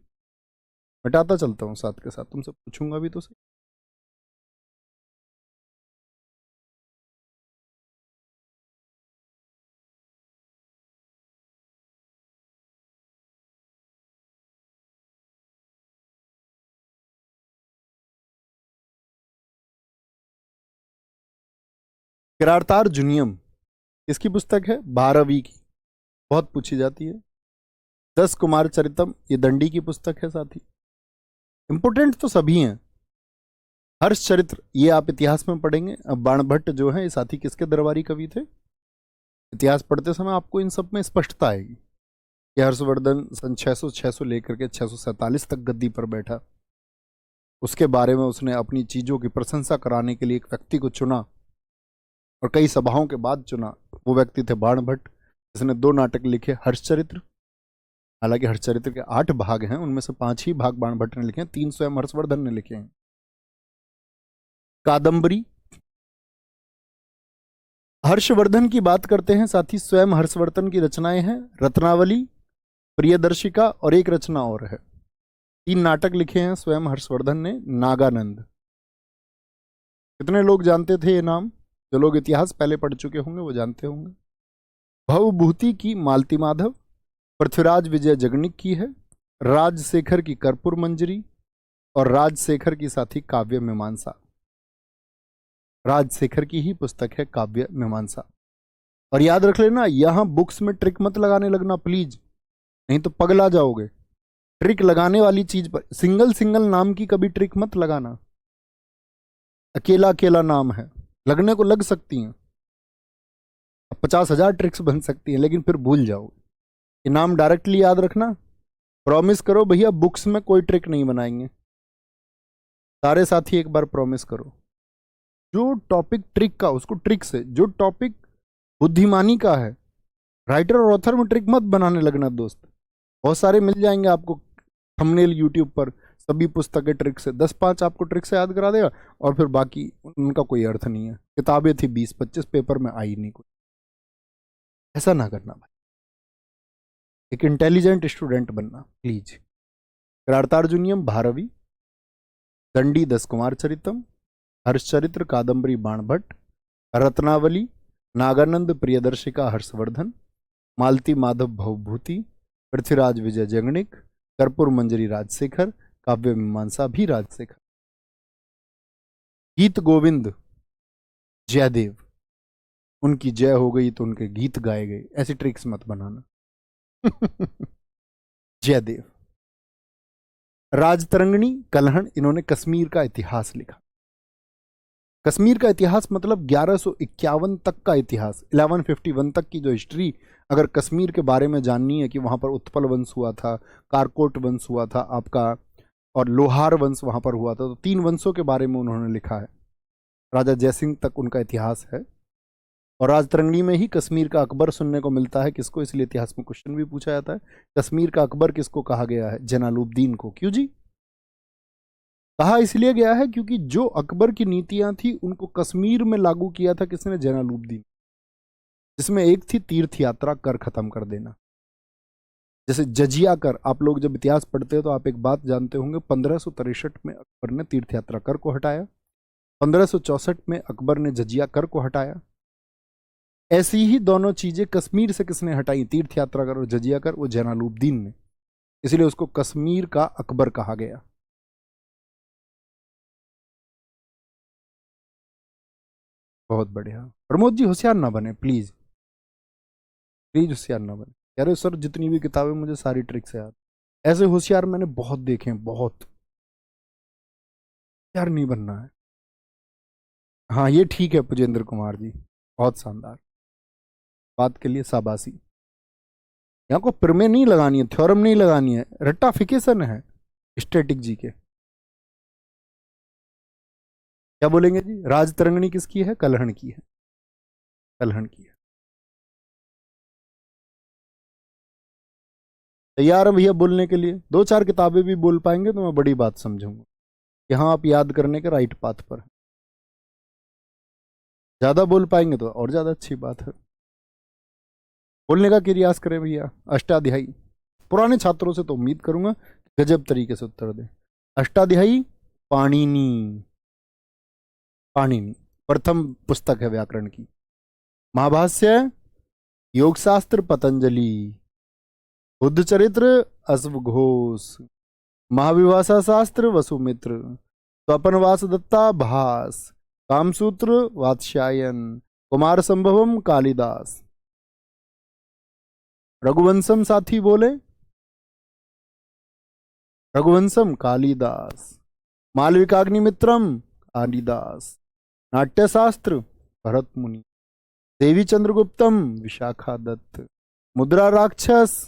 हटाता चलता हूं साथ के साथ, तुमसे पूछूंगा भी तो सही। किरातार्जुनियम किसकी पुस्तक है? 12वीं की, बहुत पूछी जाती है। 10 कुमार चरितम ये दंडी की पुस्तक है साथी। इंपोर्टेंट तो सभी हैं। हर्ष चरित्र ये आप इतिहास में पढ़ेंगे। अब बाणभट्ट जो है ये साथी किसके दरबारी कवि थे? इतिहास पढ़ते समय आपको इन सब में स्पष्टता आएगी कि हर्षवर्धन सन 600 लेकर के 647 तक गद्दी पर बैठा। उसके बारे में उसने अपनी चीजों की प्रशंसा कराने के लिए एक व्यक्ति को चुना और कई सभाओं के बाद चुना। वो व्यक्ति थे बाणभट्ट, जिसने 2 नाटक लिखे, हर्षचरित्र। हालांकि हर्षचरित्र के 8 भाग हैं, उनमें से 5 ही भाग बाणभट्ट ने लिखे हैं, 3 स्वयं हर्षवर्धन ने लिखे हैं। कादंबरी, हर्षवर्धन की बात करते हैं साथी, स्वयं हर्षवर्धन की रचनाएं हैं रत्नावली, प्रियदर्शिका और एक रचना और है। 3 नाटक लिखे हैं स्वयं हर्षवर्धन ने। नागानंद, कितने लोग जानते थे ये नाम? जो लोग इतिहास पहले पढ़ चुके होंगे वो जानते होंगे। भवभूति की मालती माधव, पृथ्वीराज विजय जगनिक की है, राजशेखर की कर्पूर मंजरी और राजशेखर की साथी काव्य मीमांसा। राजशेखर की ही पुस्तक है काव्य मीमांसा। और याद रख लेना, यहां बुक्स में ट्रिक मत लगाने लगना प्लीज, नहीं तो पगला जाओगे। ट्रिक लगाने वाली चीज पर सिंगल नाम की कभी ट्रिक मत लगाना। अकेला अकेला नाम है, लगने को लग सकती हैं, 50,000 ट्रिक्स बन सकती हैं, लेकिन फिर भूल जाओगे। ये नाम डायरेक्टली याद रखना, प्रॉमिस करो भैया बुक्स में कोई ट्रिक नहीं बनाएंगे। सारे साथी एक बार प्रॉमिस करो, जो टॉपिक ट्रिक का उसको ट्रिक से, जो टॉपिक बुद्धिमानी का है, राइटर और ऑथर में ट्रिक मत बनाने लगना दोस्त। बहुत सारे मिल जाएंगे आपको थंबनेल यूट्यूब पर, सभी पुस्तकें ट्रिक से, 10-5 आपको ट्रिक से याद करा देगा और फिर बाकी उनका कोई अर्थ नहीं है। किताबें थी 20-25, पेपर में आई नहीं कुछ। ऐसा ना करना भाई, एक इंटेलिजेंट स्टूडेंट बनना प्लीज। कृतार्जुनीयम भारवी, दंडी 10 कुमार चरितम, हर्षचरित्र कादम्बरी बाणभट्ट, रत्नावली नागानंद प्रियदर्शिका हर्षवर्धन, मालती माधव भवभूति, पृथ्वीराज विजय जगनिक, कर्पूर मंजरी राजशेखर, काव्य मीमांसा भी राजशेखर, गीत गोविंद जयदेव, उनकी जय हो गई तो उनके गीत गाए गए, ऐसी ट्रिक्स मत बनाना। जयदेव। राजतरंगिणी कलहण, इन्होंने कश्मीर का इतिहास लिखा। कश्मीर का इतिहास मतलब 1151 तक का इतिहास, 1151 तक की जो हिस्ट्री, अगर कश्मीर के बारे में जाननी है कि वहां पर उत्पल वंश हुआ था, कारकोट वंश हुआ था आपका, और लोहार वंश वहां पर हुआ था, तो 3 वंशों के बारे में उन्होंने लिखा है। राजा जयसिंह तक उनका इतिहास है। और राजतरंगिणी में ही कश्मीर का अकबर सुनने को मिलता है किसको, इसलिए इतिहास में क्वेश्चन भी पूछा जाता है, कश्मीर का अकबर किसको कहा गया है? जलालुद्दीन को। क्यों जी? कहा इसलिए गया है क्योंकि जो अकबर की नीतियां थी उनको कश्मीर में लागू किया था किसने? जलालुद्दीन। जिसमें एक थी तीर्थ यात्रा कर खत्म कर देना। जैसे जजिया कर, आप लोग जब इतिहास पढ़ते हो तो आप एक बात जानते होंगे, 1563 में अकबर ने तीर्थ यात्रा कर को हटाया, 1564 में अकबर ने जजिया कर को हटाया। ऐसी ही दोनों चीजें कश्मीर से किसने हटाई? तीर्थ यात्रा कर और जजिया कर, वो जलालुद्दीन ने। इसलिए उसको कश्मीर का अकबर कहा गया। बहुत बढ़िया। प्रमोद जी होशियार ना बने प्लीज, प्लीज होशियार ना बने। कह रहे सर जितनी भी किताबें मुझे सारी ट्रिक से याद। ऐसे होशियार मैंने बहुत देखे हैं, बहुत। यार नहीं बनना है। हाँ ये ठीक है पुजेंद्र कुमार जी, बहुत शानदार बात के लिए शाबाशी। यहाँ को प्रमेय नहीं लगानी है, थ्योरम नहीं लगानी है, रट्टाफिकेशन है स्टैटिक जी के। क्या बोलेंगे जी? राजतरंगिणी किसकी है? कलहण की है, कलहण की है। तैयार है भैया बोलने के लिए? 2-4 किताबें भी बोल पाएंगे तो मैं बड़ी बात समझूंगा कि हाँ आप याद करने के राइट पाथ पर। ज्यादा बोल पाएंगे तो और ज्यादा अच्छी बात है। बोलने का प्रयास करें भैया। अष्टाध्यायी, पुराने छात्रों से तो उम्मीद करूंगा गजब तरीके से उत्तर दें। अष्टाध्यायी पाणिनि, पाणिनि प्रथम पुस्तक है व्याकरण की। महाभाष्य योगशास्त्र पतंजलि, बुद्ध चरित्र अश्वघोष, महाविभाषा शास्त्र वसुमित्र, स्वपनवास दत्ता भास, कामसूत्र वात्स्यायन, कुमार संभवम कालिदास। रघुवंशम साथी बोले? रघुवंशम कालिदास, मालविकाग्निमित्रम कालिदास, नाट्यशास्त्र भरत मुनि, देवी चंद्रगुप्तम विशाखा दत्त, मुद्रा राक्षस,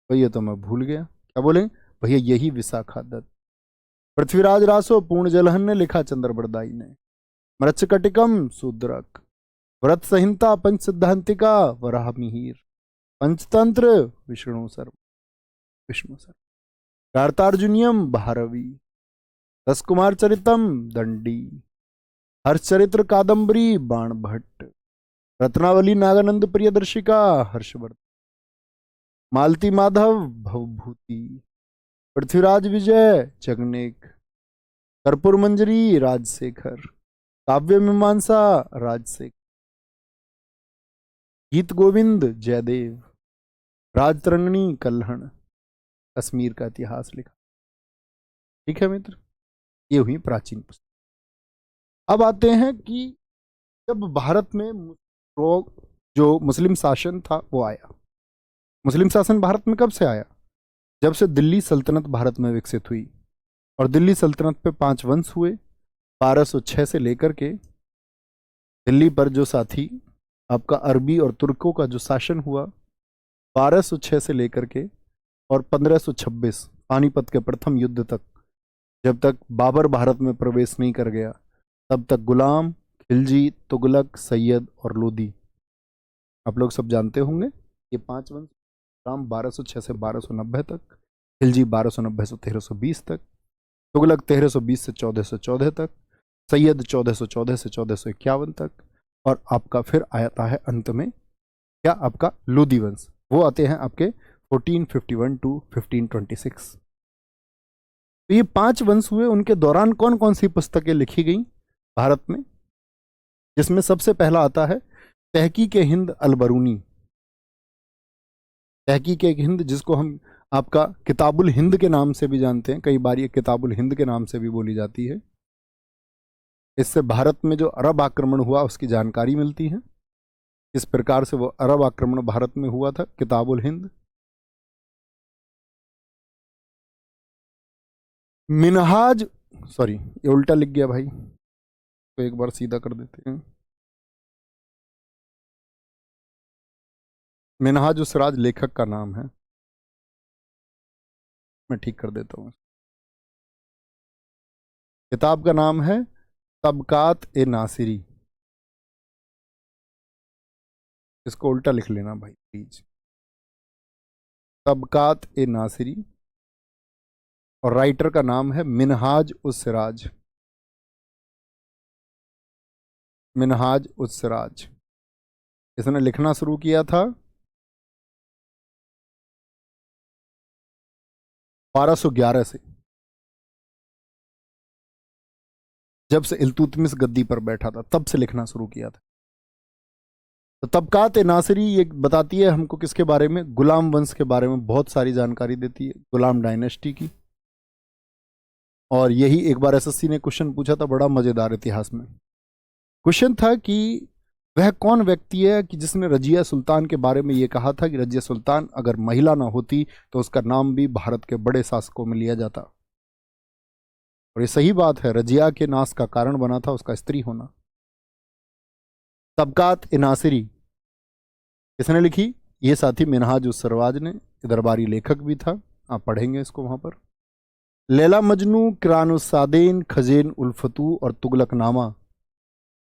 भैया तो मैं भूल गया क्या बोले भैया, यही विशाखा दत्त। पृथ्वीराज रासो पूर्ण जलहन ने लिखा चंद्रबरदाई ने। मृच्छकटिकम शूद्रक, व्रत संहिता पंच सिद्धांतिका वराह मिहिर, पंचतंत्र विष्णु शर्मा, विष्णु शर्मा, कार्तार्जुनियम भारवी, 10 कुमार चरितम दंडी, हर्षचरित्र कादम्बरी बाणभट्ट, रत्नावली नागानंद प्रियदर्शिका हर्षवर्धन, मालती माधव भवभूति, पृथ्वीराज विजय जगनेक, कर्पूर मंजरी राजशेखर, काव्य मीमांसा राजशेखर, गीत गोविंद जयदेव, राजतरंगिणी कल्हण, कश्मीर का इतिहास लिखा। ठीक है मित्र, ये हुई प्राचीन पुस्तक। अब आते हैं कि जब भारत में जो मुस्लिम शासन था वो आया। मुस्लिम शासन भारत में कब से आया? जब से दिल्ली सल्तनत भारत में विकसित हुई। और दिल्ली सल्तनत पे 5 वंश हुए, 1206 से लेकर के दिल्ली पर जो साथी आपका अरबी और तुर्कों का जो शासन हुआ 1206 से लेकर के और 1526 पानीपत के प्रथम युद्ध तक, जब तक बाबर भारत में प्रवेश नहीं कर गया तब तक गुलाम, खिलजी, तुगलक, सैयद और लोदी, आप लोग सब जानते होंगे ये 5 वंश। गुलाम 1206 से 1290 तक, खिलजी 1290 से 1320 तक, तुगलक 1320 से 1414 तक, सैयद 1414 से 1451 तक, और आपका फिर आता है अंत में क्या आपका लोदी वंश, वो आते हैं आपके 1451 टू 1526। तो ये 5 वंश हुए, उनके दौरान कौन कौन सी पुस्तकें लिखी गई भारत में, जिसमें सबसे पहला आता है तहकीक हिंद अल बरूनी। तहकीक हिंद जिसको हम आपका किताबुल हिंद के नाम से भी जानते हैं, कई बार ये किताबुल हिंद के नाम से भी बोली जाती है। इससे भारत में जो अरब आक्रमण हुआ उसकी जानकारी मिलती है, इस प्रकार से वो अरब आक्रमण भारत में हुआ था, किताबुल हिंद। मिनहाज, सॉरी ये उल्टा लिख गया भाई, तो एक बार सीधा कर देते हैं। मिनहाज उस राज लेखक का नाम है, मैं ठीक कर देता हूँ। किताब का नाम है तबकात ए नासिरी, इसको उल्टा लिख लेना भाई प्लीज, तबकात ए नासिरी, और राइटर का नाम है मिनहाज उस सिराज। मिनहाज उस सिराज इसने लिखना शुरू किया था 1211 से, जब से इल्तुतमिश गद्दी पर बैठा था तब से लिखना शुरू किया था। तो तबकात नासिरी ये बताती है हमको किसके बारे में, गुलाम वंश के बारे में बहुत सारी जानकारी देती है, गुलाम डायनेस्टी की। और यही एक बार एसएससी ने क्वेश्चन पूछा था, बड़ा मजेदार इतिहास में क्वेश्चन था कि वह कौन व्यक्ति है कि जिसने रजिया सुल्तान के बारे में ये कहा था कि रजिया सुल्तान अगर महिला ना होती तो उसका नाम भी भारत के बड़े शासकों में लिया जाता। और ये सही बात है, रजिया के नाश का कारण बना था उसका स्त्री होना। तबकात नासिरी किसने लिखी, ये साथी मिनहाज उस सरवाज ने, दरबारी लेखक भी था, आप पढ़ेंगे इसको वहां पर। लैला मजनू, किरानुसादेन, खजेन उल फतू और तुगलकनामा,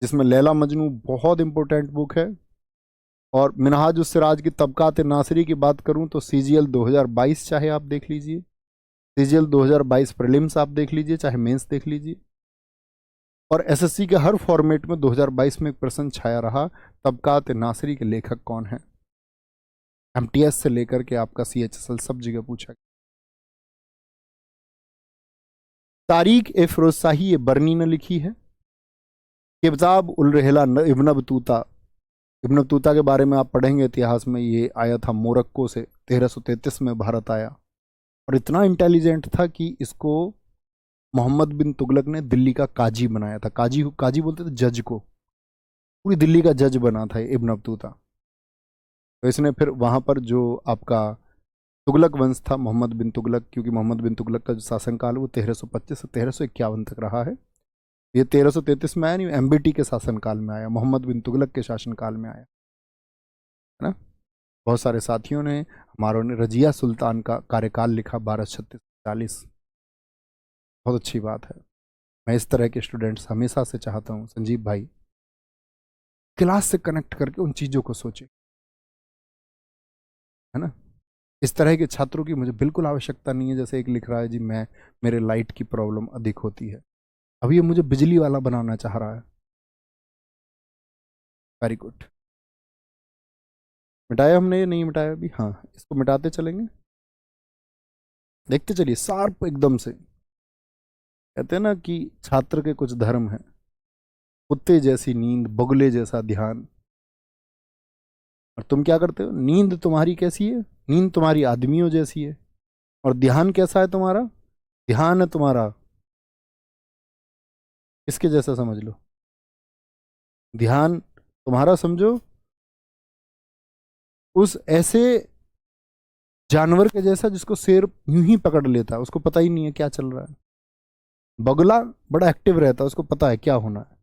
जिसमें लैला मजनू बहुत इंपॉर्टेंट बुक है। और मिनहाज उस सिराज की तबकात नासिरी की बात करूं तो सीजीएल 2022 चाहे आप देख लीजिए, सीजीएल 2022 प्रीलिम्स आप देख लीजिए, चाहे मेंस देख लीजिए, और एसएससी के हर फॉर्मेट में 2022 में एक प्रश्न छाया रहा, तबकात नासिरी के लेखक कौन है। एमटीएस से लेकर के आपका सीएचएसएल सब जगह पूछा गया। तारीख ए फिरोज शाही ये बर्नी ने लिखी है। किताब उल रहला इब्न बतूता, इब्न बतूता के बारे में आप पढ़ेंगे इतिहास में, ये आया था मोरक्को से, 1333 में भारत आया, और इतना इंटेलिजेंट था कि इसको मोहम्मद बिन तुगलक ने दिल्ली का काजी बनाया था। काजी काजी बोलते थे जज को, पूरी दिल्ली का जज बना था इब्न बतूता। तो इसने फिर वहां पर जो आपका तुगलक वंश था, मोहम्मद बिन तुगलक, क्योंकि मोहम्मद बिन तुगलक का जो शासनकाल वो 1325 से 1351 तक रहा है, ये 1333 में आया नहीं, एमबीटी के शासनकाल में आया, मोहम्मद बिन तुगलक के शासनकाल में आया, है ना। बहुत सारे साथियों ने, हमारों ने रजिया सुल्तान का कार्यकाल लिखा 1236-40, बहुत अच्छी बात है। मैं इस तरह के स्टूडेंट्स हमेशा से चाहता हूँ संजीव भाई, क्लास से कनेक्ट करके उन चीज़ों को सोचे, है ना। इस तरह के छात्रों की मुझे बिल्कुल आवश्यकता नहीं है, जैसे एक लिख रहा है जी मैं, मेरे लाइट की प्रॉब्लम अधिक होती है, अब ये मुझे बिजली वाला बनाना चाह रहा है। वेरी गुड, मिटाया हमने, ये नहीं मिटाया अभी, हाँ इसको मिटाते चलेंगे, देखते चलिए शार्प एकदम से। कहते हैं ना कि छात्र के कुछ धर्म हैं, कुत्ते जैसी नींद, बगुले जैसा ध्यान, और तुम क्या करते हो, नींद तुम्हारी कैसी है, नींद तुम्हारी आदमियों जैसी है, और ध्यान कैसा है तुम्हारा, ध्यान है तुम्हारा इसके जैसा समझ लो, ध्यान तुम्हारा समझो उस ऐसे जानवर के जैसा जिसको शेर यूं ही पकड़ लेता है, उसको पता ही नहीं है क्या चल रहा है। बगुला बड़ा एक्टिव रहता है, उसको पता है क्या होना है।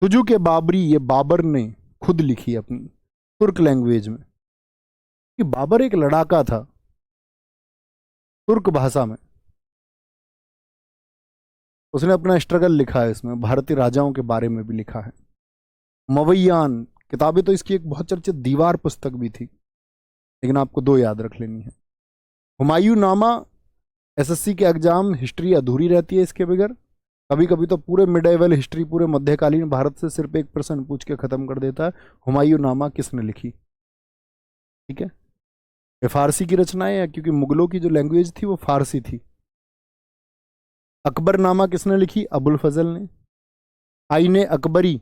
तुजू के बाबरी, ये बाबर ने खुद लिखी अपनी तुर्क लैंग्वेज में, कि बाबर एक लड़ाका था तुर्क भाषा में। उसने अपना स्ट्रगल लिखा है इसमें, भारतीय राजाओं के बारे में भी लिखा है। मवैयान किताबें तो इसकी एक बहुत चर्चित दीवार पुस्तक भी थी, लेकिन आपको दो याद रख लेनी है। हुमायूं नामा, एसएससी के एग्जाम हिस्ट्री अधूरी रहती है इसके बगैर। कभी कभी तो पूरे मिडेवल हिस्ट्री, पूरे मध्यकालीन भारत से सिर्फ एक प्रश्न पूछ के खत्म कर देता है। हुमायूं नामा किसने लिखी? ठीक है, ये फारसी की रचना है, क्योंकि मुगलों की जो लैंग्वेज थी वो फारसी थी। अकबरनामा किसने लिखी? अबुल फजल ने। आईने अकबरी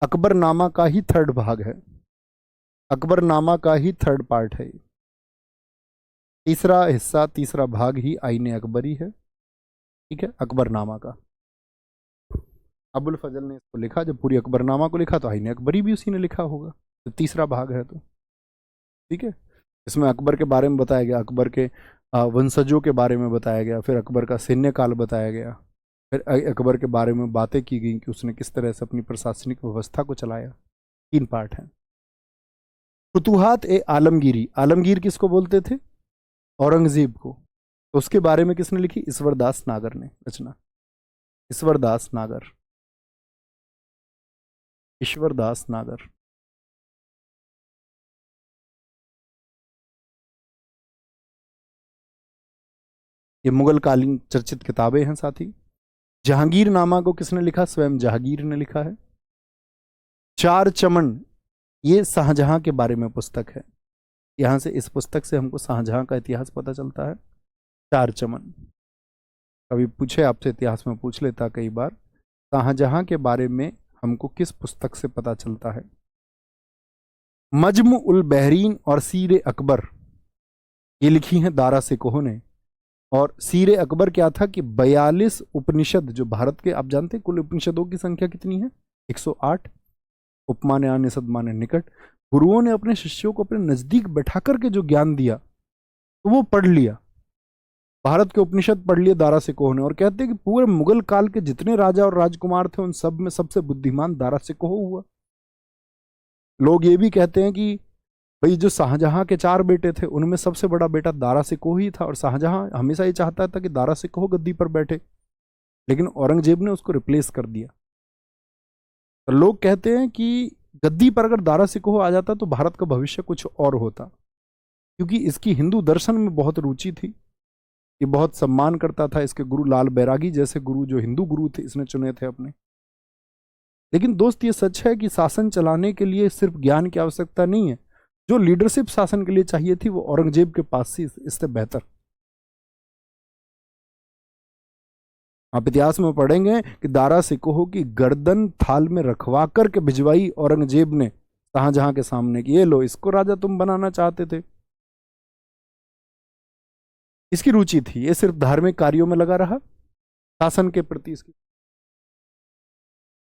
अकबरनामा का ही थर्ड भाग है, अकबरनामा का ही थर्ड पार्ट है। तीसरा हिस्सा, तीसरा भाग ही आईने अकबरी है। ठीक है, अकबरनामा का अबुल फजल ने इसको लिखा। जब पूरी अकबरनामा को लिखा तो आईने अकबरी भी उसी ने लिखा होगा, तो तीसरा भाग है। तो ठीक है, इसमें अकबर के बारे में बताया गया, अकबर के वंशजों के बारे में बताया गया, फिर अकबर का सैन्य काल बताया गया, फिर अकबर के बारे में बातें की गई कि उसने किस तरह से अपनी प्रशासनिक व्यवस्था को चलाया। तीन पार्ट हैं। फुतुहात ए आलमगीरी, आलमगीर किसको बोलते थे? औरंगजेब को। तो उसके बारे में किसने लिखी? ईश्वरदास नागर ने रचना। ईश्वरदास नागर, ईश्वरदास नागर। ये मुगल कालीन चर्चित किताबें हैं साथी। जहांगीर नामा को किसने लिखा? स्वयं जहांगीर ने लिखा है। चार चमन, ये शाहजहां के बारे में पुस्तक है। यहां से, इस पुस्तक से हमको शाहजहां का इतिहास पता चलता है। चार चमन, कभी पूछे आपसे, इतिहास में पूछ लेता कई बार, शाहजहां के बारे में हमको किस पुस्तक से पता चलता है? मजमु उल बहरीन और सीर अकबर, ये लिखी हैं दारा सिकोह ने। और सीर अकबर क्या था कि 42 उपनिषद, जो भारत के, आप जानते हैं कुल उपनिषदों की संख्या कितनी है? 108। उपमान्य निषद माने निकट। गुरुओं ने अपने शिष्यों को अपने नजदीक बैठा करके जो ज्ञान दिया, तो वो पढ़ लिया। भारत के उपनिषद पढ़ लिए दारा सिकोह ने, और कहते हैं कि पूरे मुगल काल के जितने राजा और राजकुमार थे उन सब में सबसे बुद्धिमान दारा सिकोह हुआ। लोग ये भी कहते हैं कि भाई जो शाहजहां के चार बेटे थे उनमें सबसे बड़ा बेटा दारा सिकोह ही था, और शाहजहां हमेशा ये चाहता था कि दारा सिकोह गद्दी पर बैठे, लेकिन औरंगजेब ने उसको रिप्लेस कर दिया। तो लोग कहते हैं कि गद्दी पर अगर दारा सिकोह आ जाता तो भारत का भविष्य कुछ और होता, क्योंकि इसकी हिंदू दर्शन में बहुत रुचि थी। ये बहुत सम्मान करता था, इसके गुरु लाल बैरागी जैसे गुरु, जो हिंदू गुरु थे, इसने चुने थे अपने। लेकिन दोस्त, ये सच है कि शासन चलाने के लिए सिर्फ ज्ञान की आवश्यकता नहीं है। जो लीडरशिप शासन के लिए चाहिए थी वो औरंगजेब के पास थी इससे बेहतर। आप इतिहास में पढ़ेंगे कि दारा सिकोह की गर्दन थाल में रखवा करके भिजवाई औरंगजेब ने शाहजहां के सामने कि ये लो, इसको राजा तुम बनाना चाहते थे। इसकी रुचि थी, ये सिर्फ धार्मिक कार्यों में लगा रहा, शासन के प्रति इसकी,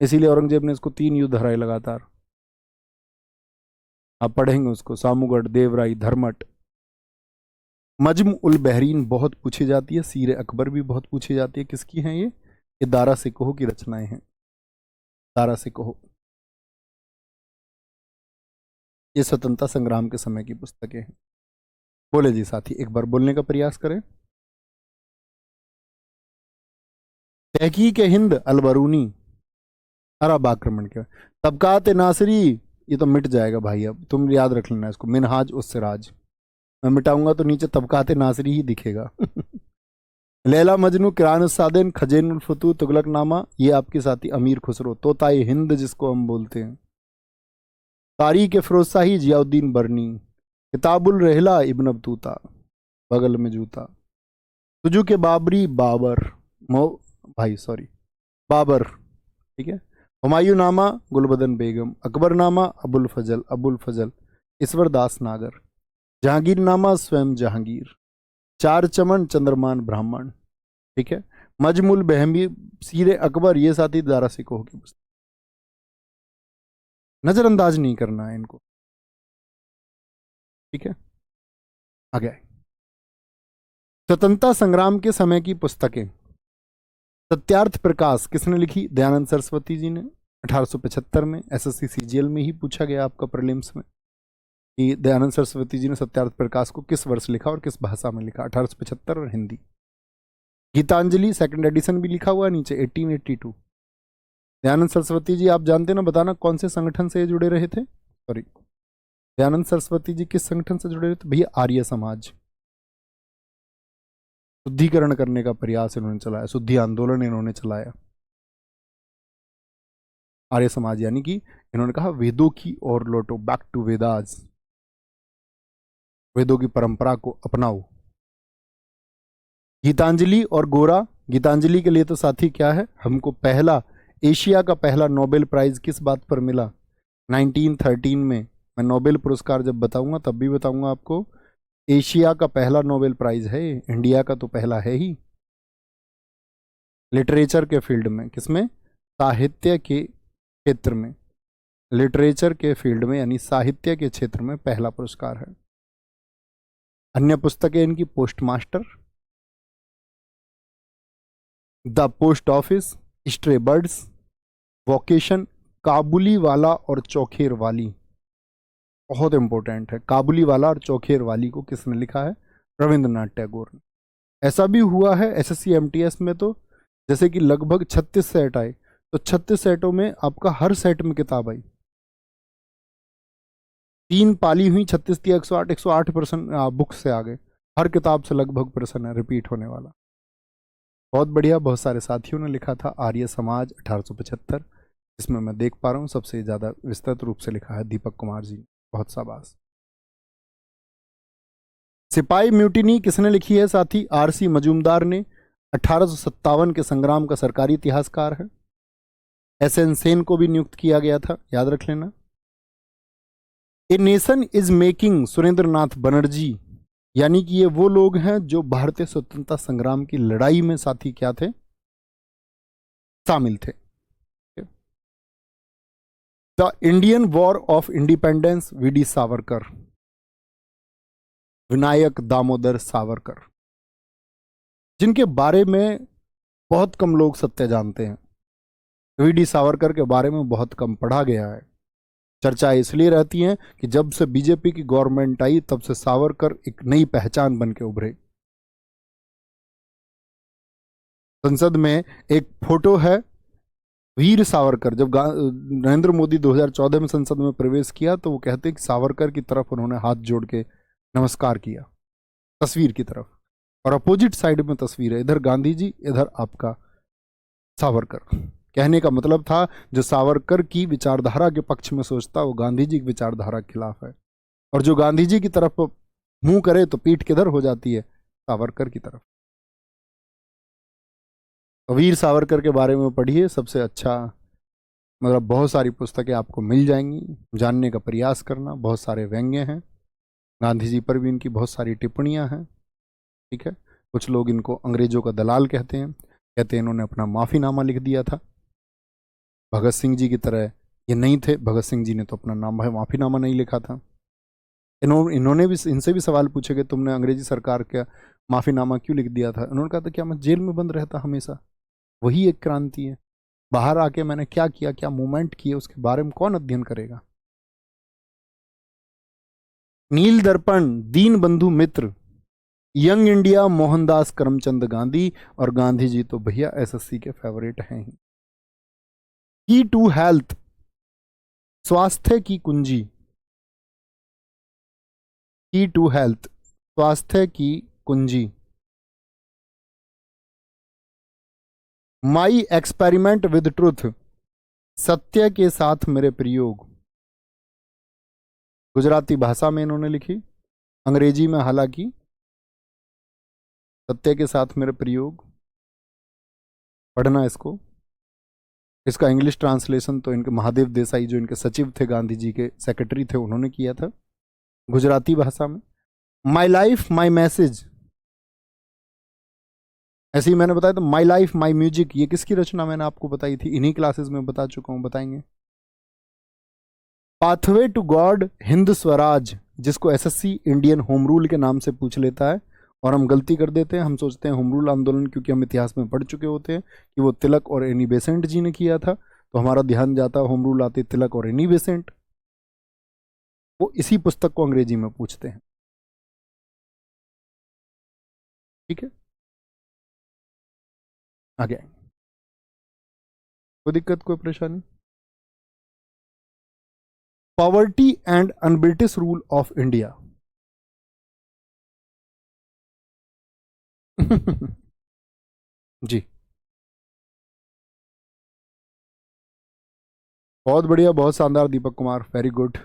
इसीलिए औरंगजेब ने इसको 3 युद्ध हराए लगातार। आप पढ़ेंगे उसको, सामूगढ़, देवराई, धर्मट। मजम उल बहरीन बहुत पूछी जाती है, सीर अकबर भी बहुत पूछी जाती है। किसकी हैं ये दारा सिकोह की रचनाएं हैं। दारा सिकोह, ये स्वतंत्रता संग्राम के समय की पुस्तकें हैं। बोले जी साथी, एक बार बोलने का प्रयास करें। तहकीक हिंद अलबरूनी, अरब आक्रमण के तबकात नासरी, ये तो मिट जाएगा भाई, अब तुम याद रख लेना इसको। मिनहाज उस सिराज, मैं मिटाऊंगा तो नीचे तबकात नासरी ही दिखेगा। लैला मजनू, किरान सादिन, खजेनुल फतू, तुगलकनामा, ये आपके साथी अमीर खुसरो, तोताए हिंद जिसको हम बोलते हैं। तारीख फिरोज शाही, जियाउद्दीन बरनी। किताबुल रहला, इब्न बतूता, बगल में जूता। तुजू के बाबरी, बाबर, मो भाई सॉरी, बाबर। ठीक है, हुमायूं नामा, गुलबदन बेगम। अकबर नामा, अबुल फजल, ईश्वरदास नागर। जहांगीर नामा, स्वयं जहांगीर। चार चमन, चंद्रमान ब्राह्मण। ठीक है, मजमुल बहमी, सीरे अकबर, ये साथी दारा सिकोह की पुस्तक। नजरअंदाज नहीं करना है इनको। ठीक है, आगे स्वतंत्रता संग्राम के समय की पुस्तकें। सत्यार्थ प्रकाश किसने लिखी? दयानंद सरस्वती जी ने 1875 में। एसएससी सीजीएल में ही पूछा गया आपका प्रीलिम्स में कि दयानंद सरस्वती जी ने सत्यार्थ प्रकाश को किस वर्ष लिखा और किस भाषा में लिखा? 1875 और हिंदी। गीतांजलि सेकंड एडिशन भी लिखा हुआ है नीचे 1882। दयानंद सरस्वती जी आप जानते ना, बताना कौन से संगठन से जुड़े रहे थे? सॉरी, दयानंद सरस्वती जी किस संगठन से जुड़े रहे थे भैया? आर्य समाज। शुद्धिकरण करने का प्रयास इन्होंने चलाया, शुद्धि आंदोलन इन्होंने चलाया। आर्य समाज यानी कि इन्होंने कहा वेदों की ओर लौटो, बैक टू वेदास, वेदों की परंपरा को अपनाओ। गीतांजलि और गोरा, गीतांजलि के लिए तो साथी क्या है, हमको पहला एशिया का पहला नोबेल प्राइज किस बात पर मिला? 1913 में। मैं नोबेल पुरस्कार जब बताऊंगा तब भी बताऊंगा आपको, एशिया का पहला नोबेल प्राइज है, इंडिया का तो पहला है ही। लिटरेचर के फील्ड में, किसमें? साहित्य के क्षेत्र में, लिटरेचर के फील्ड में यानी साहित्य के क्षेत्र में पहला पुरस्कार है। अन्य पुस्तकें इनकी postmaster, the post office, stray birds, vocation, Kabuliwala और चौखेर वाली। बहुत इंपॉर्टेंट है, काबुली वाला और चौखेर वाली को किसने लिखा है? रविंद्रनाथ टैगोर ने। ऐसा भी हुआ है एसएससी एमटीएस में तो, जैसे कि लगभग 36 सेट आए, तो 36 सेटों में आपका हर सेट में किताब आई। 3 पाली हुई, 36 दिया 108, 108% बुक से आ गए, हर किताब से लगभग प्रश्न है रिपीट होने वाला। बहुत बढ़िया, बहुत सारे साथियों ने लिखा था। आर्य समाज 1875, इसमें मैं देख पा रहा हूँ सबसे ज़्यादा विस्तृत रूप से लिखा है दीपक कुमार जी, बहुत शाबाश। सिपाही म्यूटिनी किसने लिखी है साथी? आरसी मजूमदार ने, 1857 के संग्राम का सरकारी इतिहासकार है। एसएन सेन को भी नियुक्त किया गया था, याद रख लेना। A nation is making, Surendranath Banerjee, यानी कि ये वो लोग हैं जो भारतीय स्वतंत्रता संग्राम की लड़ाई में साथी क्या थे? शामिल थे। The Indian war of independence, V D Savarkar, Vinayak Damodar Savarkar, जिनके बारे में बहुत कम लोग सत्य जानते हैं। वीडी सावरकर के बारे में बहुत कम पढ़ा गया है। चर्चा इसलिए रहती है कि जब से बीजेपी की गवर्नमेंट आई तब से सावरकर एक नई पहचान बन के उभरे। संसद में एक फोटो है वीर सावरकर, जब नरेंद्र मोदी 2014 में संसद में प्रवेश किया तो वो कहते हैं कि सावरकर की तरफ उन्होंने हाथ जोड़ के नमस्कार किया, तस्वीर की तरफ, और अपोजिट साइड में तस्वीर है, इधर गांधी जी, इधर आपका सावरकर। कहने का मतलब था जो सावरकर की विचारधारा के पक्ष में सोचता वो गांधी जी की विचारधारा के खिलाफ है, और जो गांधी जी की तरफ मुंह करे तो पीठ किधर हो जाती है? सावरकर की तरफ। वीर सावरकर के बारे में पढ़िए, सबसे अच्छा, मतलब बहुत सारी पुस्तकें आपको मिल जाएंगी, जानने का प्रयास करना। बहुत सारे व्यंग्य हैं, गांधी जी पर भी इनकी बहुत सारी टिप्पणियां हैं, ठीक है। कुछ लोग इनको अंग्रेजों का दलाल कहते हैं, कहते हैं इन्होंने अपना माफ़ीनामा लिख दिया था। भगत सिंह जी की तरह ये नहीं थे, भगत सिंह जी ने तो अपना नाम माफ़ीनामा नहीं लिखा था। इन्होंने भी, इनसे भी सवाल पूछे गए तुमने अंग्रेजी सरकार का माफ़ीनामा क्यों लिख दिया था? उन्होंने कहा था क्या मैं जेल में बंद रहता हमेशा? वही एक क्रांति है। बाहर आके मैंने क्या किया, क्या मूवमेंट किए, उसके बारे में कौन अध्ययन करेगा? नील दर्पण, दीन बंधु मित्र, यंग इंडिया, मोहनदास करमचंद गांधी, और गांधी जी तो भैया एसएससी के फेवरेट हैं ही। की टू हेल्थ, स्वास्थ्य की कुंजी, की टू हेल्थ, स्वास्थ्य की कुंजी। माई एक्सपेरिमेंट विद ट्रुथ, सत्य के साथ मेरे प्रयोग, गुजराती भाषा में इन्होंने लिखी, अंग्रेजी में हालांकि, सत्य के साथ मेरे प्रयोग, पढ़ना इसको। इसका इंग्लिश ट्रांसलेशन तो इनके महादेव देसाई जो इनके सचिव थे, गांधी जी के सेक्रेटरी थे, उन्होंने किया था गुजराती भाषा में। माई लाइफ माई मैसेज, ऐसे ही मैंने बताया तो माई लाइफ माई म्यूजिक, ये किसकी रचना मैंने आपको बताई थी, इन्हीं क्लासेस में बता चुका हूं, बताएंगे। Pathway to God, Hind Swaraj, जिसको एसएससी इंडियन होम रूल के नाम से पूछ लेता है, और हम गलती कर देते हैं, हम सोचते हैं होम रूल आंदोलन, क्योंकि हम इतिहास में पढ़ चुके होते हैं कि वो तिलक और एनी बेसेंट जी ने किया था, तो हमारा ध्यान जाता है होम रूल आते तिलक और एनी बेसेंट। वो इसी पुस्तक को अंग्रेजी में पूछते हैं। ठीक है, आगे आएंगे। कोई दिक्कत, कोई परेशानी? Poverty and unBritish rule of India. जी, बहुत बढ़िया, बहुत शानदार Deepak Kumar, very good.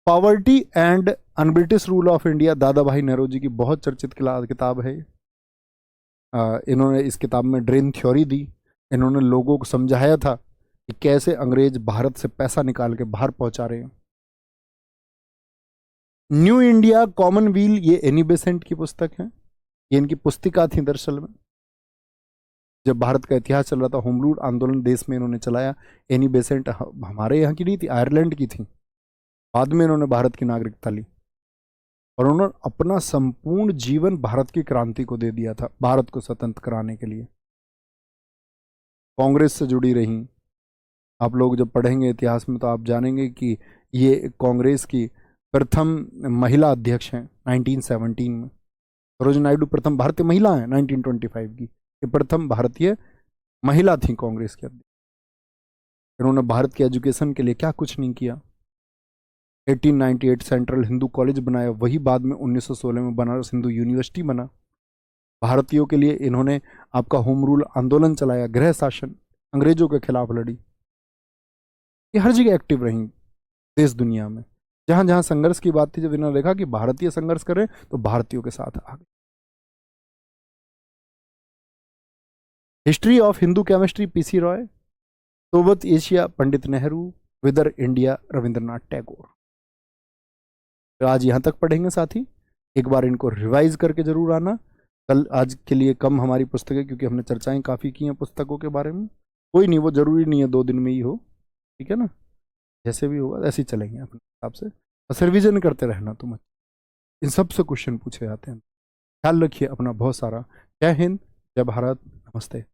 Poverty and unBritish rule of India Dadabhai Nehru ji की बहुत चर्चित किताब है। इन्होंने इस किताब में ड्रेन थ्योरी दी। इन्होंने लोगों को समझाया था कि कैसे अंग्रेज भारत से पैसा निकाल के बाहर पहुंचा रहे हैं। न्यू इंडिया कॉमनवेल, ये एनी बेसेंट की पुस्तक है, ये इनकी पुस्तिका थी दरअसल में। जब भारत का इतिहास चल रहा था, होम रूल आंदोलन देश में इन्होंने चलाया। एनी बेसेंट हमारे यहाँ की नहीं थी, आयरलैंड की थी। बाद में इन्होंने भारत की नागरिकता ली और उन्होंने अपना संपूर्ण जीवन भारत की क्रांति को दे दिया था, भारत को स्वतंत्र कराने के लिए। कांग्रेस से जुड़ी रही। आप लोग जब पढ़ेंगे इतिहास में तो आप जानेंगे कि ये कांग्रेस की प्रथम महिला अध्यक्ष हैं 1917 में। सरोजिनी नायडू प्रथम भारतीय महिला हैं 1925 की। ये प्रथम भारतीय महिला थी कांग्रेस की अध्यक्ष। इन्होंने भारत के एजुकेशन के लिए क्या कुछ नहीं किया। 1898 सेंट्रल हिंदू कॉलेज बनाया, वही बाद में 1916 में बनारस हिंदू यूनिवर्सिटी बना। भारतीयों के लिए इन्होंने आपका होम रूल आंदोलन चलाया, गृह शासन, अंग्रेजों के खिलाफ लड़ी। ये हर जगह एक्टिव रही देश दुनिया में। जहां जहां संघर्ष की बात थी, जब इन्होंने देखा कि भारतीय संघर्ष करें तो भारतीयों के साथ आ गए। History of Hindu chemistry PC Ray, Soviet Asia Pandit Nehru, whither India Rabindranath Tagore. तो आज यहां तक पढ़ेंगे साथी, एक बार इनको रिवाइज करके जरूर आना। कल आज के लिए कम हमारी पुस्तकें, क्योंकि हमने चर्चाएं काफ़ी की हैं पुस्तकों के बारे में। कोई नहीं, वो जरूरी नहीं है 2 दिन में ही हो, ठीक है ना, जैसे भी होगा ऐसे ही चलेंगे अपने हिसाब से। बस रिविजन करते रहना तुम, इन सब से क्वेश्चन पूछे जाते हैं। ख्याल रखिए अपना बहुत सारा। जय हिंद, जय भारत, नमस्ते।